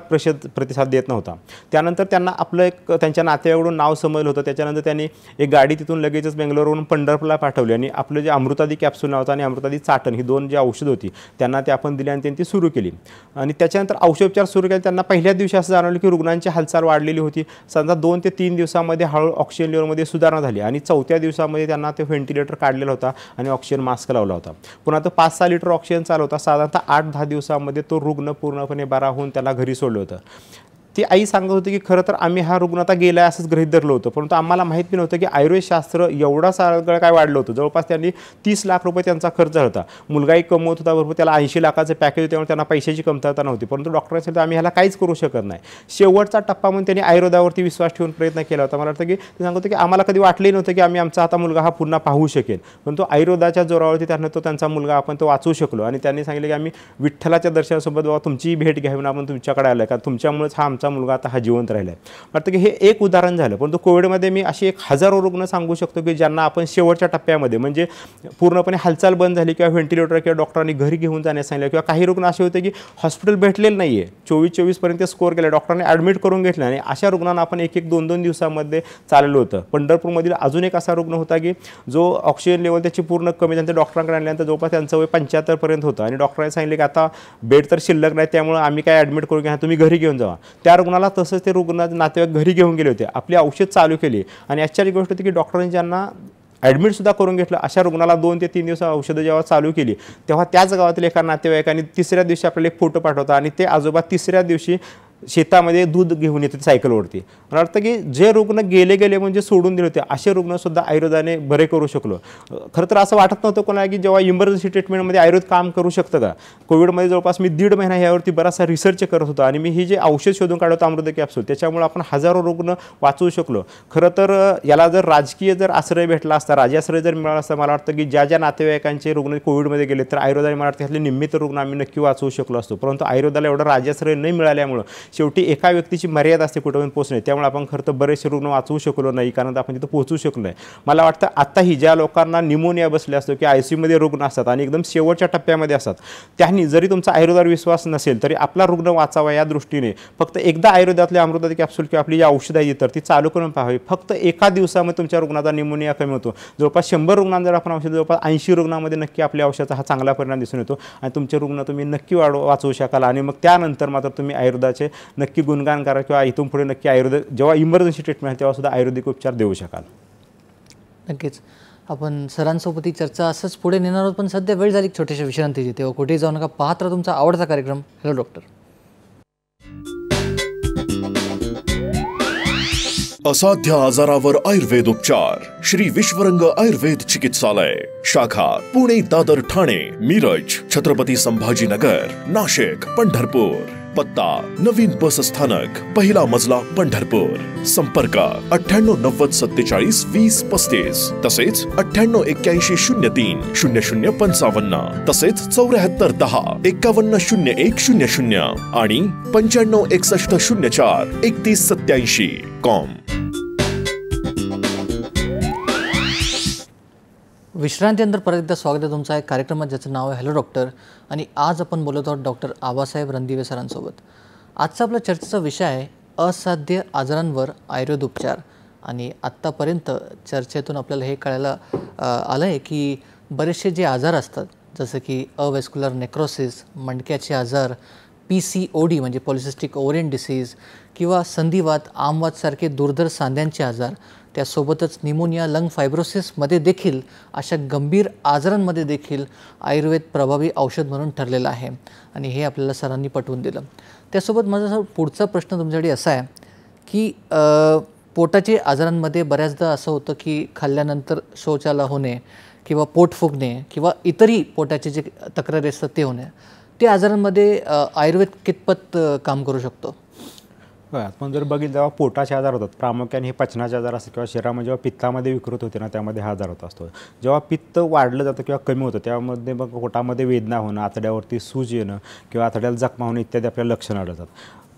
प्रतिसाद देत नव्हता. त्यानंतर त्यांना आपलं एक त्यांच्या नातेवाईकडून नाव समजलं होतं. त्याच्यानंतर त्यांनी एक गाडी तिथून लगेचच बेंगलोरवरून पंढरपूरला पाठवली आणि आपलं जे अमृतादी कॅप्सूल नाव होतं आणि अमृतादी चाटण ही 2 जी औषध होती त्यांना ते आपण दिली आणि त्यांनी ती सुरू केली आणि त्याच्यानंतर औषधोपचार सुरू केले. त्यांना पहिल्या दिवशी असं जाणवलं की रुग्णांची हालचाल वाढलेली होती. समजा 2 ते 3 दिवसामध्ये हळूहळू ऑक्सिजन लेवलमध्ये सुधारणा झाली आणि 4थ्या दिवसामध्ये त्यांना ते व्हेंटिलेटर काढलेला होता आणि ऑक्सिजन मास्क लावला होता. पुन्हा तो 5-6 लिटर ऑक्सिजन चालू होता. साधारणतः 8-10 दिवसामध्ये तो रुग्ण पूर्णपणे बरा होऊन त्याला घरी सोडलं होतं. ती आई सांगत होती की खरं तर आम्ही हा रुग्ण आता गेला असंच गृहीत धरलं होतं, परंतु आम्हाला माहिती नव्हतं की आयुर्वेदशास्त्र एवढा सगळं काय वाढलं होतं. जवळपास त्यांनी 30 लाख रुपये त्यांचा खर्च होता. मुलगाही कमवत होता भरपूर, त्याला 80 लाखाचं पॅकेज होतं, त्यामुळे त्यांना पैशाची कमतरता नव्हती. परंतु डॉक्टरांनी सांगितलं आम्ही ह्याला काहीच करू शकत नाही. शेवटचा टप्पा म्हणून त्यांनी आयुर्वेदावरती विश्वास ठेवून प्रयत्न केला होता. मला वाटतं की ते सांगत होते की आम्हाला कधी वाटलंही नव्हतं की आम्ही आमचा आता मुलगा हा पुन्हा पाहू शकेल, परंतु आयुर्वेदाच्या जोरावरती त्यांना त्यांचा मुलगा आपण तो वाचवू शकलो आणि त्यांनी सांगितलं की आम्ही विठ्ठलाच्या दर्शनासोबत बाबा तुमची भेट घ्यावी, आपण तुमच्याकडे आलो कारण तुमच्यामुळेच हा आमचा मुलगा आता हा जिवंत राहिला आहे. वाटतं की हे एक उदाहरण झालं, परंतु कोविडमध्ये मी अशी एक हजारो रुग्ण सांगू शकतो की ज्यांना आपण शेवटच्या टप्प्यामध्ये म्हणजे पूर्णपणे हालचाल बंद झाली किंवा व्हेंटिलेटर किंवा डॉक्टरांनी घरी घेऊन जाण्यास सांगितलं, किंवा काही रुग्ण असे होते की हॉस्पिटल भेटलेलं नाही आहे, 24-24पर्यंत स्कोअर केला, डॉक्टरांनी ॲडमिट करून घेतलं आणि अशा रुग्णांना आपण 1-2 दिवसामध्ये चाललं होतं. पंढरपूरमधील अजून एक असा रुग्ण होता की जो ऑक्सिजन लेवल त्याची पूर्ण कमी झाली, डॉक्टरांकडे आणल्यानंतर जवळपास त्यांचं वय 75पर्यंत होतं आणि डॉक्टरांनी सांगितले की आता बेड तर शिल्लक नाही, त्यामुळे आम्ही काय ॲडमिट करून घ्या, तुम्ही घरी घेऊन जावा. त्या रुग्णाला तसंच ते रुग्ण नातेवाईक घरी घेऊन गेले होते, आपली औषध चालू केली आणि आश्चर्य गोष्ट होती की डॉक्टरांनी ज्यांना ॲडमिटसुद्धा करून घेतलं अशा रुग्णाला 2 ते 3 दिवस औषधं जेव्हा चालू केली तेव्हा त्याच गावातील एका नातेवाईकांनी 3ऱ्या दिवशी आपल्याला एक फोटो पाठवता आणि ते आजोबा 3ऱ्या दिवशी शेतामध्ये दूध घेऊन येते सायकलवरती. मला वाटतं की जे रुग्ण गेले म्हणजे सोडून दिले होते असे रुग्णसुद्धा आयुर्वेदाने बरे करू शकलो. खरं तर असं वाटत नव्हतं कोणाला की जेव्हा इमर्जन्सी ट्रीटमेंटमध्ये आयुर्वेद काम करू शकतं का. कोविडमध्ये जवळपास मी 1.5 महिना यावरती बराचसा रिसर्च करत होतो आणि मी ही जे औषध शोधून काढत होतो अमृत कॅप्सूल, त्याच्यामुळे आपण हजारो रुग्ण वाचवू शकलो. खरं तर याला जर राजकीय जर आश्रय भेटला असता, राजाश्रय जर मिळाला असता, मला वाटतं की ज्या नातेवाईकांचे रुग्ण कोविडमध्ये गेले तर आयुर्वेदाने मला वाटतं त्यातले निम्मित रुग्ण आम्ही नक्की वाचवू शकलो असतो. परंतु आयुर्वेदाला एवढं राजाश्रय नाही मिळाल्यामुळं शेवटी एका व्यक्तीची मर्यादा असते कुठेपर्यंत पोहोचणे, त्यामुळे आपण खरं तर बरेचसे रुग्ण वाचवू शकलो नाही, कारण आपण तिथं पोहोचू शकलो नाही. मला वाटतं आत्ताही ज्या लोकांना निमोनिया बसले असतो की ICUमध्ये रुग्ण असतात आणि एकदम शेवटच्या टप्प्यामध्ये असतात, त्यांनी जरी तुमचा आयुर्वेदावर विश्वास नसेल तरी आपला रुग्ण वाचावा या दृष्टीने फक्त एकदा आयुर्वेदातले अमृतादी कॅप्सूल किंवा आपली जी औषधं आहे तर ती चालू करून पाहावी. फक्त एका दिवसामध्ये तुमच्या रुग्णाचा निमोनिया कमी होतो. जवळपास 100 रुग्णांना जर आपण औषध, जवळपास 80 रुग्णांमध्ये नक्की आपल्या औषधाचा हा चांगला परिणाम दिसून येतो आणि तुमचे रुग्ण तुम्ही नक्की वाचवू शकाल. आणि मग त्यानंतर मात्र तुम्ही आयुर्वेदाचे नक्की गुणगान करा किंवा इथून पुढे नक्की आयुर्वेद जेव्हा इमर्जन्सी ट्रीटमेंट तेव्हा सुद्धा आयुर्वेदिक उपचार देऊ शकाल. नक्कीच आपण सरांसोबत ही चर्चा असंच पुढे नेणार आहोत, पण सध्या वेळ झाली छोट्याशा विश्रांतीची, तेव्हा कुठेही जाऊ नका, पाहत राहा तुमचा आवडता कार्यक्रम हॅलो डॉक्टर. असाध्य आजारावर आयुर्वेद उपचार श्री विश्वरंग आयुर्वेद चिकित्सालय, शाखा पुणे, दादर, ठाणे, मिरज, छत्रपती संभाजीनगर, नाशिक, पंढरपूर. पत्ता नवीन बस स्थानक, पहिला मजला, पंढरपूर. संपर्क 9890472035 तसेच 9881030055 तसेच 7410510100 आणि 9561043187 कॉम. विश्रांतीनंतर परत एकदा स्वागत आहे तुमचं. एक कार्यक्रमात ज्याचं नाव आहे हॅलो डॉक्टर, आणि आज आपण बोलत आहोत डॉक्टर आबासाहेब रणदिवे सरांसोबत. आजचा आपला चर्चेचा विषय आहे असाध्य आजारांवर आयुर्वेद उपचार. आणि आत्तापर्यंत चर्चेतून आपल्याला हे कळायला आलं आहे की बरेचसे जे आजार असतात, जसं की अवॅस्क्युलर नेक्रोसिस, मणक्याचे आजार, PCOD म्हणजे पॉलिसिस्टिक ओव्हरियन डिसीज, किंवा संधिवात, आमवातसारखे दुर्धर सांध्यांचे आजार, त्यासोबतच निमोनिया, लंग फायब्रोसिसमध्ये देखील, अशा गंभीर आजारांमध्ये देखील आयुर्वेद प्रभावी औषध म्हणून ठरलेलं आहे. आणि हे आपल्याला सरांनी पटवून दिलं. त्यासोबत माझा पुढचा प्रश्न तुमच्यासाठी असा आहे की पोटाचे आजारांमध्ये बऱ्याचदा असं होतं की खाल्ल्यानंतर शौचाला होणे किंवा पोट फुगणे किंवा इतरही पोटाचे जे तक्रारी असतात ते होणे, ते आजारांमध्ये आयुर्वेद कितपत काम करू शकतो? आपण जर बघितलं जेव्हा पोटाचे आजार होतात, प्रामुख्याने हे पचनाचे आजार असतात किंवा शरीरामध्ये जेव्हा पित्तामध्ये विकृत होते ना, त्यामध्ये हा आजार होत असतो. जेव्हा पित्त वाढलं जातं किंवा कमी होतं त्यामध्ये मग पोटामध्ये वेदना होणं, आतड्यावरती सूज येणं किंवा आतड्याला जखमा होणं इत्यादी आपल्याला लक्षणं आढळतात.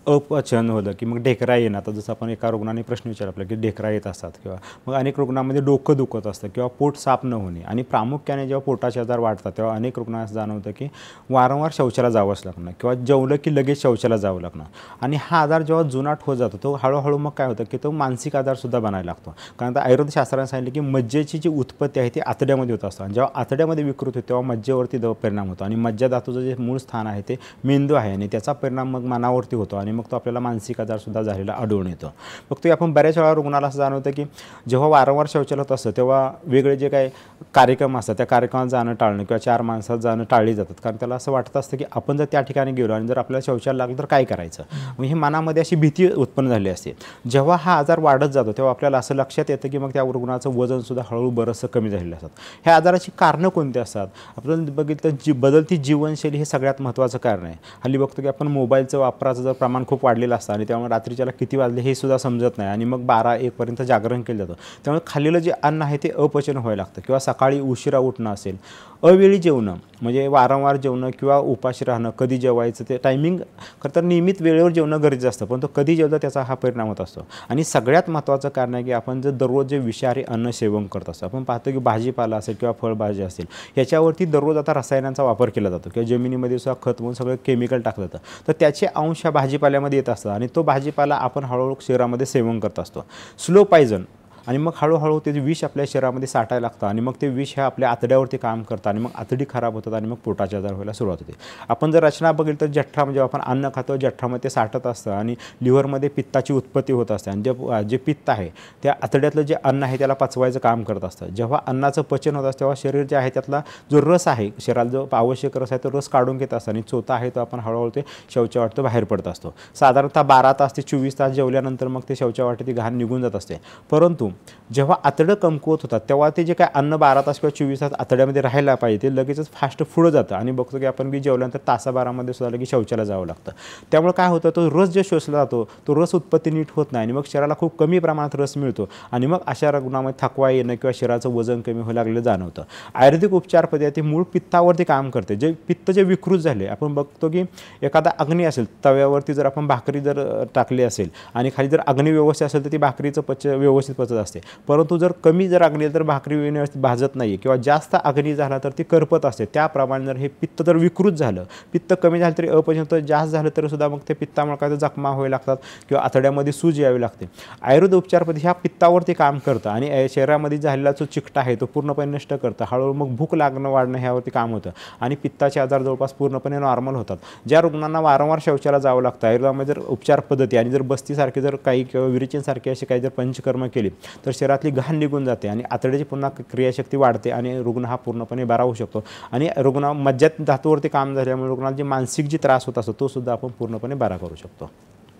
अपचन होतं की मग ढेकरा येणं. आता जसं आपण एका रुग्णाने प्रश्न विचारला आपल्याला की ढेकरा येत असतात, किंवा मग अनेक रुग्णांमध्ये डोकं दुखत असतं किंवा पोट साफ न होणे. आणि प्रामुख्याने जेव्हा पोटाचे आजार वाढतात तेव्हा अनेक रुग्णांना असं जाणवतं की वारंवार शौचाला जावंच लागणं किंवा जेवलं की लगेच शौचाला जावं लागणं. आणि हा आजार जेव्हा जुनाट होत जातो तो हळूहळू मग काय होतं की तो मानसिक आजारसुद्धा बनायला लागतो. कारण आता आयुर्वेदशास्त्राने सांगितलं की मज्जेची जी उत्पत्ती आहे ती आतड्यामध्ये होत असतं, आणि जेव्हा आतड्यामध्ये विकृत होते तेव्हा मज्जेवरती परिणाम होतो. आणि मज्जाधातूचं जे मूळ स्थान आहे ते मेंदू आहे, आणि त्याचा परिणाम मग मनावरती होतो, आणि मग तो आपल्याला मानसिक आजारसुद्धा झालेला आढळून येतो. मग ते आपण बऱ्याच वेळा रुग्णाला असं जाणवतं की जेव्हा वारंवार शौचालय होत असतं तेव्हा वेगळे जे काही कार्यक्रम असतात त्या कार्यक्रमात जाणं टाळणं किंवा 4 माणसात जाणं टाळली जातात. कारण त्याला असं वाटत असतं की आपण जर त्या ठिकाणी गेलो आणि जर आपल्याला शौचालय लागलं तर काय करायचं. मग ही मनामध्ये अशी भीती उत्पन्न झाली असते. जेव्हा हा आजार वाढत जातो तेव्हा आपल्याला असं लक्षात येतं की मग त्या रुग्णाचं वजनसुद्धा हळूहळू बरंचसं कमी झालेलं असतात. ह्या आजाराची कारणं कोणती असतात? आपण बघितलं बदलती जीवनशैली हे सगळ्यात महत्त्वाचं कारण आहे. हल्ली बघतो की आपण मोबाईलचं वापराचं जर प्रमाण खूप वाढलेलं असतं आणि त्यामुळे रात्रीच्याला किती वाजले हे सुद्धा समजत नाही, आणि मग 12-1 पर्यंत जागरण केलं जातं. त्यामुळे खाल्लेलं जे अन्न आहे ते अपचन व्हायला लागतं, किंवा सकाळी उशिरा उठणं असेल, अवेळी जेवणं म्हणजे वारंवार जेवणं किंवा उपाशी राहणं, कधी जेवायचं ते टायमिंग खरं तर नियमित वेळेवर जेवणं गरजेचं असतं, पण तो कधी जेवलं त्याचा हा परिणाम होत असतो. आणि सगळ्यात महत्त्वाचं कारण आहे की आपण जर दररोज जे विषारी अन्न सेवन करत असतो, आपण पाहतो की भाजीपाला असेल किंवा फळभाजी असेल याच्यावरती दररोज आता रसायनांचा वापर केला जातो किंवा जमिनीमध्ये सुद्धा खत म्हणून सगळं केमिकल टाकलं जातं, तर त्याचे अंश ह्या भाजीपाल्यामध्ये येत असतात आणि तो भाजीपाला आपण हळूहळू शरीरामध्ये सेवन करत असतो. स्लो पॉयझन, आणि मग हळूहळू ते विष आपल्या शरीरामध्ये साठायला लागतं, आणि मग ते विष हे आपल्या आतड्यावरती काम करतं, आणि मग आतडी खराब होतात आणि मग पोटाचे आजार व्हायला सुरुवात होते. आपण जर रचना बघितली तर जठरा म्हणजे आपण अन्न खातो जठरामध्ये ते साठत असतं आणि लिव्हरमध्ये पित्ताची उत्पत्ती होत असते, आणि जे पित्त आहे त्या आतड्यातलं जे अन्न आहे त्याला पचवायचं काम करत असतं. जेव्हा अन्नाचं पचन होत असतं तेव्हा शरीर जे आहे त्यातला जो रस आहे, शरीराला जो आवश्यक रस आहे तो रस काढून घेत असतं, आणि चोथा आहे तो आपण हळूहळू ते शौचवाटीतून बाहेर पडत असतो. साधारणतः 12 तास ते 24 तास जेवल्यानंतर मग ते शौचवाटीत घाण निघून जात असते. परंतु जेव्हा आतडं कमकुवत होतात तेव्हा ते जे काय अन्न 12 तास किंवा 24 तास आतड्यामध्ये राहायला पाहिजे ते लगेचच फास्ट पुढं जातं, आणि बघतो की आपण जेवल्यानंतर तासाभरामध्ये सुद्धा लगेच शौचाला जावं लागतं. त्यामुळे काय होतं, तो रस जे शोषला जातो तो रस उत्पत्ती नीट होत नाही, आणि मग शरीराला खूप कमी प्रमाणात रस मिळतो, आणि मग अशा रुग्णामध्ये थकवा येणं किंवा शरीराचं वजन कमी व्हायला लागलेलं जाणवतं. आयुर्वेदिक उपचार पद्धती मूळ पित्तावरती काम करते. जे पित्त जे विकृत झाले, आपण बघतो की एखादा अग्नी असेल, तव्यावरती जर आपण भाकरी जर टाकली असेल आणि खाली जर अग्नी व्यवस्थित असेल तर ती भाकरीचं व्यवस्थित पचत असते. परंतु जर कमी जर अग्नी तर भाकरी व्यवस्थित भाजत नाही, किंवा जास्त अग्नी झाला तर ती करपत असते. त्याप्रमाणे जर हे पित्त जर विकृत झालं, पित्त कमी झालं तरी अपचन तर जास्त झालं तरी सुद्धा मग ते पित्तामुळे काय जखमा व्हायला लागतात किंवा आतड्यामध्ये सूज यावी लागते. आयुर्वेद उपचार पद्धती ह्या पित्तावरती काम करतं, आणि शरीरामध्ये झालेला जो चिकटा आहे तो पूर्णपणे नष्ट करतं. हळूहळू मग भूक लागणं वाढणं ह्यावरती काम होतं, आणि पित्ताचे आजार जवळपास पूर्णपणे नॉर्मल होतात. ज्या रुग्णांना वारंवार शौचाला जावं लागतं, आयुर्वेदामध्ये जर उपचार पद्धती आणि जर बस्तीसारखे जर काही किंवा विरेचनसारखे असे काही जर पंचकर्म केली तर शरीरातली घाण निघून जाते, आणि आतड्याची पुन्हा क्रियाशक्ती वाढते, आणि रुग्ण हा पूर्णपणे बरा होऊ शकतो. आणि रुग्ण मज्जात धातूवरती काम झाल्यामुळे रुग्णाला जे मानसिक जी त्रास होत असतो तो सुद्धा आपण पूर्णपणे बरा करू शकतो.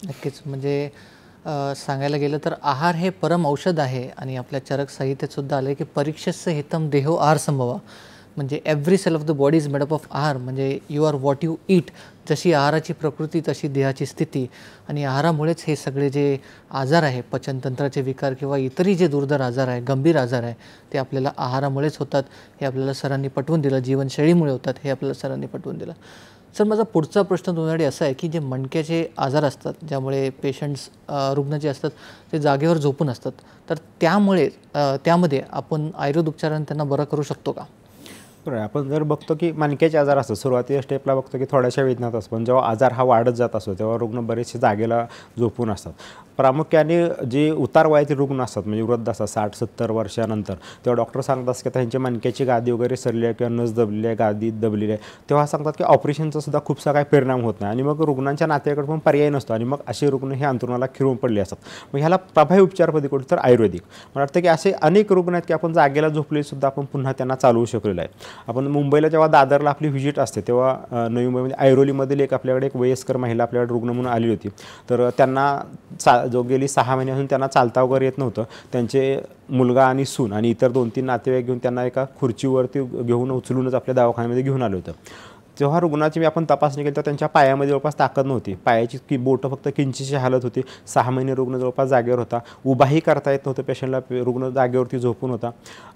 नक्कीच. म्हणजे सांगायला गेलं तर आहार हे परम औषध आहे, आणि आपल्या चरक संहितेत सुद्धा आले की परीक्षस्य हितम देहो आहार संभवा. म्हणजे every cell of the body is made up of आहार, म्हणजे you are what you eat. जशी आहाराची प्रकृती तशी देहाची स्थिती, आणि आहारामुळेच हे सगळे जे आजार आहे, पचनतंत्राचे विकार किंवा इतरही जे दुर्धर आजार आहे, गंभीर आजार आहे, ते आपल्याला आहारामुळेच होतात हे आपल्याला सरांनी पटवून दिलं. जीवनशैलीमुळे होतात हे आपल्याला सरांनी पटवून दिलं. सर, माझा पुढचा प्रश्न तुमच्याकडे असा आहे की जे मणक्याचे आजार असतात, ज्यामुळे पेशंट्स रुग्ण जे असतात ते जागेवर झोपून असतात, तर त्यामध्ये आपण आयुर्वेद उपचाराने त्यांना बरं करू शकतो का? बरं, आपण जर बघतो की मणक्याचे आजार असतात, सुरुवातीच्या स्टेपला बघतो की थोड्याशा वेदनात असतो, पण जेव्हा आजार हा वाढत जात असतो तेव्हा रुग्ण बरेचसे जागेला झोपून असतात. प्रामुख्याने जे उतार वयातील रुग्ण असतात, म्हणजे वृद्ध असतात 60-70 वर्षानंतर, तेव्हा डॉक्टर सांगतात की त्यांची मणक्याची गादी वगैरे सरली आहे किंवा नस दबलेली आहे, गादी दबलेली आहे, तेव्हा सांगतात की ऑपरेशनचा सुद्धा खूपसा काही परिणाम होत नाही आणि मग रुग्णांच्या नातेवाईकडे पण पर्याय नसतो आणि मग असे रुग्ण हे अंथरुणाला खिळून पडले असतात. मग ह्याला प्रभावी उपचार पद्धती कुठे तर आयुर्वेदिक. मला वाटतं की असे अनेक रुग्ण आहेत की आपण जागेला झोपले सुद्धा आपण पुन्हा त्यांना चालवू शकलेलं आहे. आपण मुंबईला जेव्हा दादरला आपली व्हिजिट असते तेव्हा नवी मुंबईमध्ये ऐरोलीमधील आपल्याकडे एक वयस्कर महिला आपल्याकडे रुग्ण म्हणून आली होती. तर त्यांना जो गेली 6 महिन्यापासून त्यांना चालता वगैरे येत नव्हतं. त्यांचे मुलगा आणि सून आणि इतर 2-3 नातेवाईक घेऊन त्यांना एका खुर्चीवरती घेऊन उचलूनच आपल्या दवाखान्यामध्ये घेऊन आलं होतं. जेव्हा रुग्णाची आपण तपासणी केली तर त्यांच्या पायामध्ये जवळपास ताकद नव्हती, पायाची बोटं फक्त किंचितशी हालत होती. 6 महिने रुग्ण जवळपास जागेवर होता, उभाही करता येत नव्हतं पेशंटला, रुग्ण जागेवरती झोपून होता.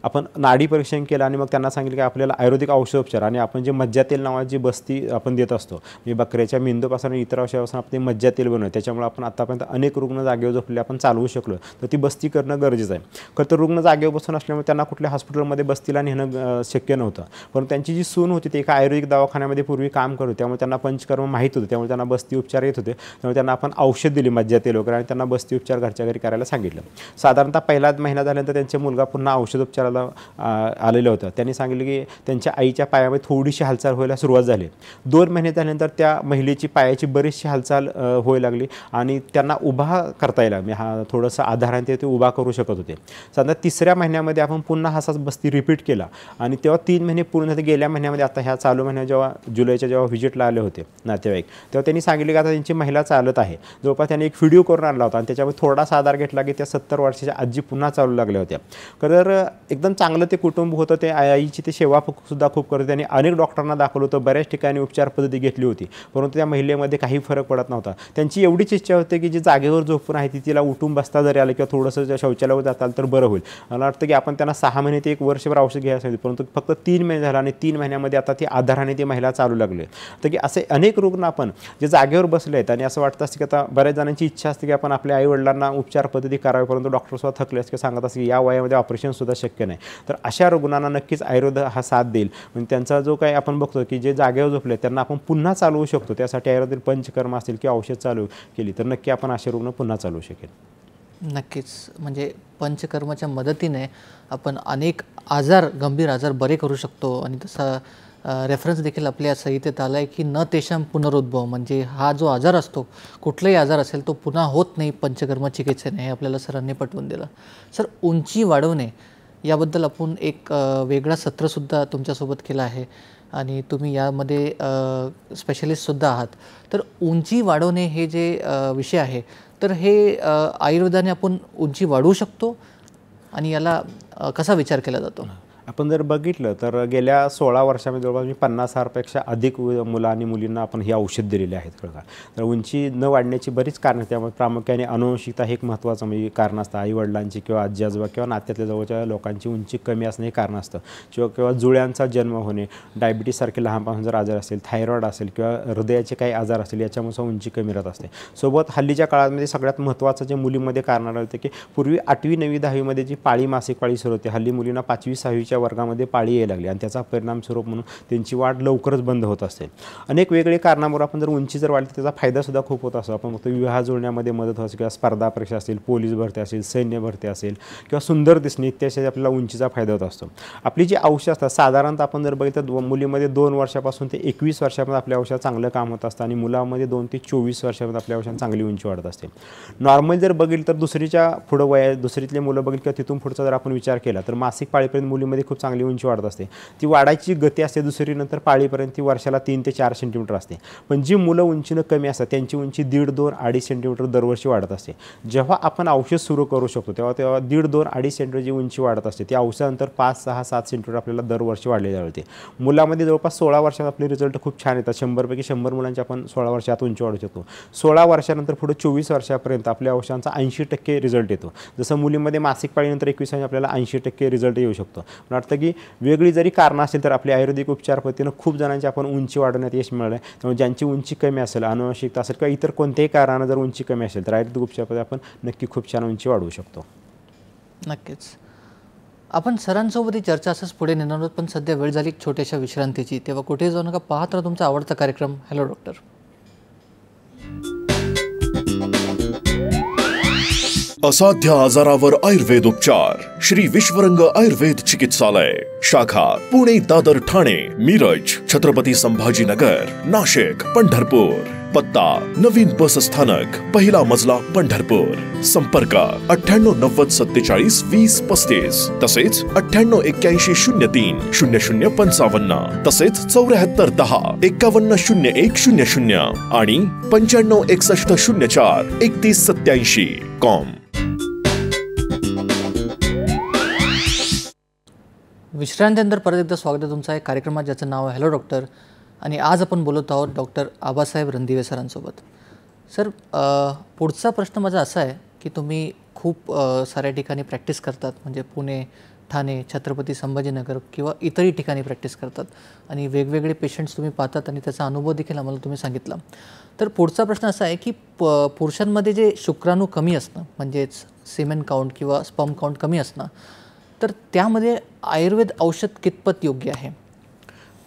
आपण नाडी परीक्षण केलं आणि मग त्यांना सांगितलं की आपल्याला आयुर्वेदिक औषधोपचार आणि आपण जे मज्जातेल नावाची बस्ती आपण देत असतो, म्हणजे बकऱ्याच्या मेंदूपासून आणि इतर औषधापासून आपण ते मज्जातेल बनवतो, त्याच्यामुळे आपण आतापर्यंत अनेक रुग्ण जागेवर झोपले आपण चालवू शकलो. तर ती बस्ती करणं गरजेचं आहे. खरं तर रुग्ण जागेवर बसून असल्यामुळे त्यांना कुठल्या हॉस्पिटलमध्ये बस्तीला नेणं शक्य नव्हतं, पण त्यांची जी सून होती ती एका आयुर्वेदिक दवाखान्यामध्ये पूर्वी काम करत होते, त्यामुळे त्यांना पंचकर्म माहीत होतं, त्यामुळे त्यांना बस्ती उपचार येत होते. त्यामुळे त्यांना आपण औषध दिली मज्जातेल वगैरे आणि त्यांना बस्ती उपचार घरच्या घरी करायला सांगितलं. साधारणतः पहिला महिना झाल्यानंतर त्यांचे मुलगा पुन्हा औषधोपचाराला आलेलं होतं. त्यांनी सांगितलं की त्यांच्या आईच्या पायामध्ये थोडीशी हालचाल व्हायला सुरुवात झाली. 2 महिने झाल्यानंतर त्या महिलेची पायाची बरीचशी हालचाल व्हायला लागली आणि त्यांना उभा करता येईल, हा थोडंसं आधाराने ते उभा करू शकत होते. साधारण 3ऱ्या महिन्यामध्ये आपण पुन्हा असाच बस्ती रिपीट केला आणि तेव्हा 3 महिने पूर्ण झाले. गेल्या महिन्यामध्ये आता ह्या चालू महिन्यात जेव्हा जुलैच्या जेव्हा व्हिजिटला आले होते नातेवाईक, तेव्हा त्यांनी सांगितले की आता त्यांची महिला चालत आहे. जवळपास त्यांनी एक व्हिडिओ करून आणला होता आणि त्याच्यामध्ये थोडासा आधार घेतला की त्या 70 वर्षाच्या आजी पुन्हा चालू लागल्या होत्या. तर एकदम चांगलं ते कुटुंब होतं, ते आईची ते सेवा सुद्धा खूप करत. त्यांनी अनेक डॉक्टरांना दाखवलं होतं, बऱ्याच ठिकाणी उपचार पद्धती घेतली होती, परंतु त्या महिलेमध्ये काही फरक पडत नव्हता. त्यांची एवढीच इच्छा होती की जी जागेवर झोपून आहे ती तिला उठून बसता जरी आलं किंवा थोडंसं शौचालयावर जाताल तर बरं होईल. मला वाटतं की आपण त्यांना 6 महिने ते 1 वर्षभर औषध घ्यायला सांगितलं, परंतु फक्त 3 महिने झाला आणि 3 महिन्यामध्ये आता ती आधाराने ती महिला चालू लागली. तर की असे अनेक रुग्ण आपण जे जागेवर बसले आहेत आणि असं वाटतं असतं की आता बऱ्याच जणांची इच्छा असते की आपण आपल्या आईवडिलांना उपचार पद्धती करावी, परंतु डॉक्टरसुद्धा थकले असते, सांगत असते की या वयामध्ये ऑपरेशनसुद्धा शक्य नाही. तर अशा रुग्णांना नक्कीच आयुर्वेद हा साथ देईल. म्हणजे त्यांचा जो काही आपण बघतो की जे जागेवर झोपले त्यांना आपण पुन्हा चालवू शकतो. त्यासाठी आयुर्वेद पंचकर्म असतील किंवा औषध चालू केली तर नक्की आपण असे रुग्ण पुन्हा चालवू शकेल. नक्कीच, म्हणजे पंचकर्माच्या मदतीने आपण अनेक आजार, गंभीर आजार बरे करू शकतो. आणि तसा रेफरन्स देखील आपल्या संहितेत आला आहे की न तेषां पुनरुद्भव, म्हणजे हा जो आजार असतो, कुठलाही आजार असेल तो पुन्हा होत नाही पंचकर्म चिकित्सेने, हे आपल्याला सरांनी पटवून दिलं. सर, उंची वाढवणे याबद्दल आपण एक वेगळा सत्रसुद्धा तुमच्यासोबत केला आहे आणि तुम्ही यामध्ये स्पेशलिस्टसुद्धा आहात. तर उंची वाढवणे हे जे विषय आहे, तर हे आयुर्वेदाने आपण उंची वाढवू शकतो आणि याला कसा विचार केला जातो? आपण जर बघितलं तर गेल्या 16 वर्षामध्ये जवळपास मी 50,000पेक्षा अधिक मुलं आणि मुलींना आपण ही औषध दिलेली आहेत. कळका, तर उंची न वाढण्याची बरीच कारणं, त्यामुळे प्रामुख्याने अनुवंशिकता हे एक महत्त्वाचं म्हणजे कारण असतं. आईवडिलांची किंवा आजी आजोबा किंवा नात्यातल्या जवळच्या लोकांची उंची कमी असणं हे कारण असतं, किंवा जुळ्यांचा जन्म होणे, डायबिटीससारखे लहानपासून जर आजार असेल, थायरॉईड असेल किंवा हृदयाचे काही आजार असतील, याच्यामुळे उंची कमी राहत असते. सोबत हल्लीच्या काळामध्ये सगळ्यात महत्त्वाचं जे मुलींमध्ये कारण आढळते की पूर्वी 8वी 9वी 10वीमध्ये जी मासिक पाळी सुरू होते, हल्ली मुलींना 5वी 6वीच्या वर्गामध्ये पाळी यायला लागली आणि त्याचा परिणाम स्वरूप म्हणून त्यांची वाढ लवकरच बंद होत असते. अनेक वेगळे कारणामुळे आपण जर उंची जर वाढली त्याचा फायदासुद्धा खूप होत असतो. आपण फक्त विवाह जुळण्यामध्ये मदत होत किंवा स्पर्धा परीक्षा असतील, पोलीस भरती असेल, सैन्य भरती असेल किंवा सुंदर दिसणे इत्यादी आपल्याला उंचीचा फायदा होत असतो. आपली जी औषध असतात साधारणतः आपण जर बघितलं मुलीमध्ये 2 वर्षापासून ते 21 वर्षापर्यंत आपल्या औषध चांगलं काम होत असतं आणि मुलामध्ये 2 ते 24 वर्षापर्यंत आपल्या औषध चांगली उंची वाढत असते. नॉर्मल जर बघितलं तर दुसरीच्या पुढं दुसरीतले मुलं बघितलं किंवा तिथून पुढचा जर आपण विचार केला तर मासिक पाळीपर्यंत मुलीमध्ये खूप चांगली उंची वाढत असते. ती वाढायची गती असते दुसरी नंतर पाळीपर्यंत ती वर्षाला 3 ते 4 सेंटीमीटर असते. पण जी मुलं उंचीनं कमी असतात त्यांची उंची 1.5, 2, 2.5 सेंटीमीटर दरवर्षी वाढत असते. जेव्हा आपण औषध सुरू करू शकतो तेव्हा 1.5, 2, 2.5 सेंटीमीटर जी उंची वाढत असते ती औषधानंतर 5, 6, 7 सेंटीमीटर आपल्याला दरवर्षी वाढली जाते. मुलामध्ये जवळपास 16 वर्षात आपले रिझल्ट खूप छान येतात. 100पैकी 100 मुलांची आपण 16 वर्षात उंची वाढू शकतो. 16 वर्षानंतर पुढे 24 वर्षापर्यंत आपल्या औषधांचा 80% रिझल्ट येतो. जसं मुलीमध्ये मासिक पाळीनंतर 21 आपल्याला 80% रिझल्ट येऊ शकतो. मला वाटतं की वेगळी जरी कारणं असतील तर आपल्या आयुर्वेदिक उपचार पद्धतीनं खूप जणांची आपण उंची वाढवण्यात यश मिळालं आहे. त्यामुळे ज्यांची उंची कमी असेल, अनुवंशिकता असेल किंवा इतर कोणत्याही कारणानं जर उंची कमी असेल तर आयुर्वेदिक उपचार पद्धती आपण नक्की खूप छान उंची वाढवू शकतो. नक्कीच. आपण सरांसोबत ही चर्चा असंच पुढे नेणार आहोत, पण सध्या वेळ झाली एक छोट्याशा विश्रांतीची. तेव्हा कुठे जाऊ नका, पाहत राहा तुमचा आवडता कार्यक्रम हॅलो डॉक्टर. असाध्य आजारावर आयुर्वेद उपचार श्री विश्वरंग आयुर्वेद चिकित्सालय, शाखा पुणे, दादर, ठाणे, मिरज, छत्रपती संभाजीनगर, नाशिक, पंढरपूर. पत्ता नवीन बस स्थानक, पहिला मजला, पंढरपूर. संपर्क 9890472035 तसेच 9881030055 तसेच 7410510100 आणि 9561043187 कॉम. विश्रांतीनंतर परत एकदा स्वागत आहे तुमचं आहे कार्यक्रमात ज्याचं नाव आहे हॅलो डॉक्टर. आणि आज आपण बोलत आहोत डॉक्टर आबासाहेब रणदिवे सरांसोबत. सर, पुढचा प्रश्न माझा असा आहे की तुम्ही खूप साऱ्या ठिकाणी प्रॅक्टिस करतात, म्हणजे पुणे, ठाणे, छत्रपती संभाजीनगर किंवा इतरही ठिकाणी प्रॅक्टिस करतात आणि वेगवेगळे पेशंट्स तुम्ही पाहतात आणि त्याचा अनुभव देखील आम्हाला तुम्ही सांगितला. तर पुढचा प्रश्न असा आहे की पुरुषांमध्ये जे शुक्राणू कमी असणं, म्हणजेच सेमेन काउंट किंवा स्पर्म काउंट कमी असणं, तर त्यामध्ये आयुर्वेद औषध कितपत योग्य आहे?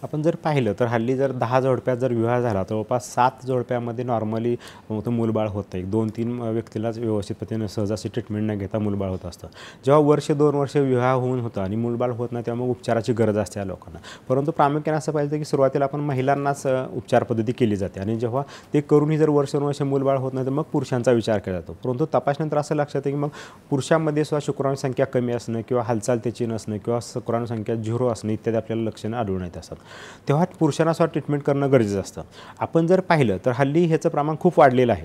आपण जर पाहिलं तर हल्ली जर 10 जोडप्यात जर विवाह झाला तर जवळपास 7 जोडप्यामध्ये नॉर्मली मूलबाळ होतं. 1-2-3 व्यक्तीलाच व्यवस्थित पद्धतीने सहज अशी ट्रीटमेंट न घेता मूलबाळ होत असतं. जेव्हा 1-2 वर्ष विवाह होऊन होतं आणि मूलबाळ होत नाही तेव्हा मग उपचाराची गरज असते या लोकांना. परंतु प्रामुख्याने असं पाहिजे की सुरुवातीला आपण महिलांनाच उपचार पद्धती केली जाते आणि जेव्हा ते करूनही जर वर्ष मूलबाळ होत नाही तर मग पुरुषांचा विचार केला जातो. परंतु तपासणीनंतर असं लक्षात येतं की मग पुरुषांमध्ये सुद्धा शुक्राणू संख्या कमी असणं किंवा हालचाल त्याची नसणं किंवा शुक्राणू संख्या 0 असणं इत्यादी आपल्याला लक्षणं आढळून येत असतात. तेव्हा पुरुषांना सुद्धा ट्रीटमेंट करणं गरजेचं असतं. आपण जर पाहिलं तर हल्ली ह्याचं प्रमाण खूप वाढलेलं आहे.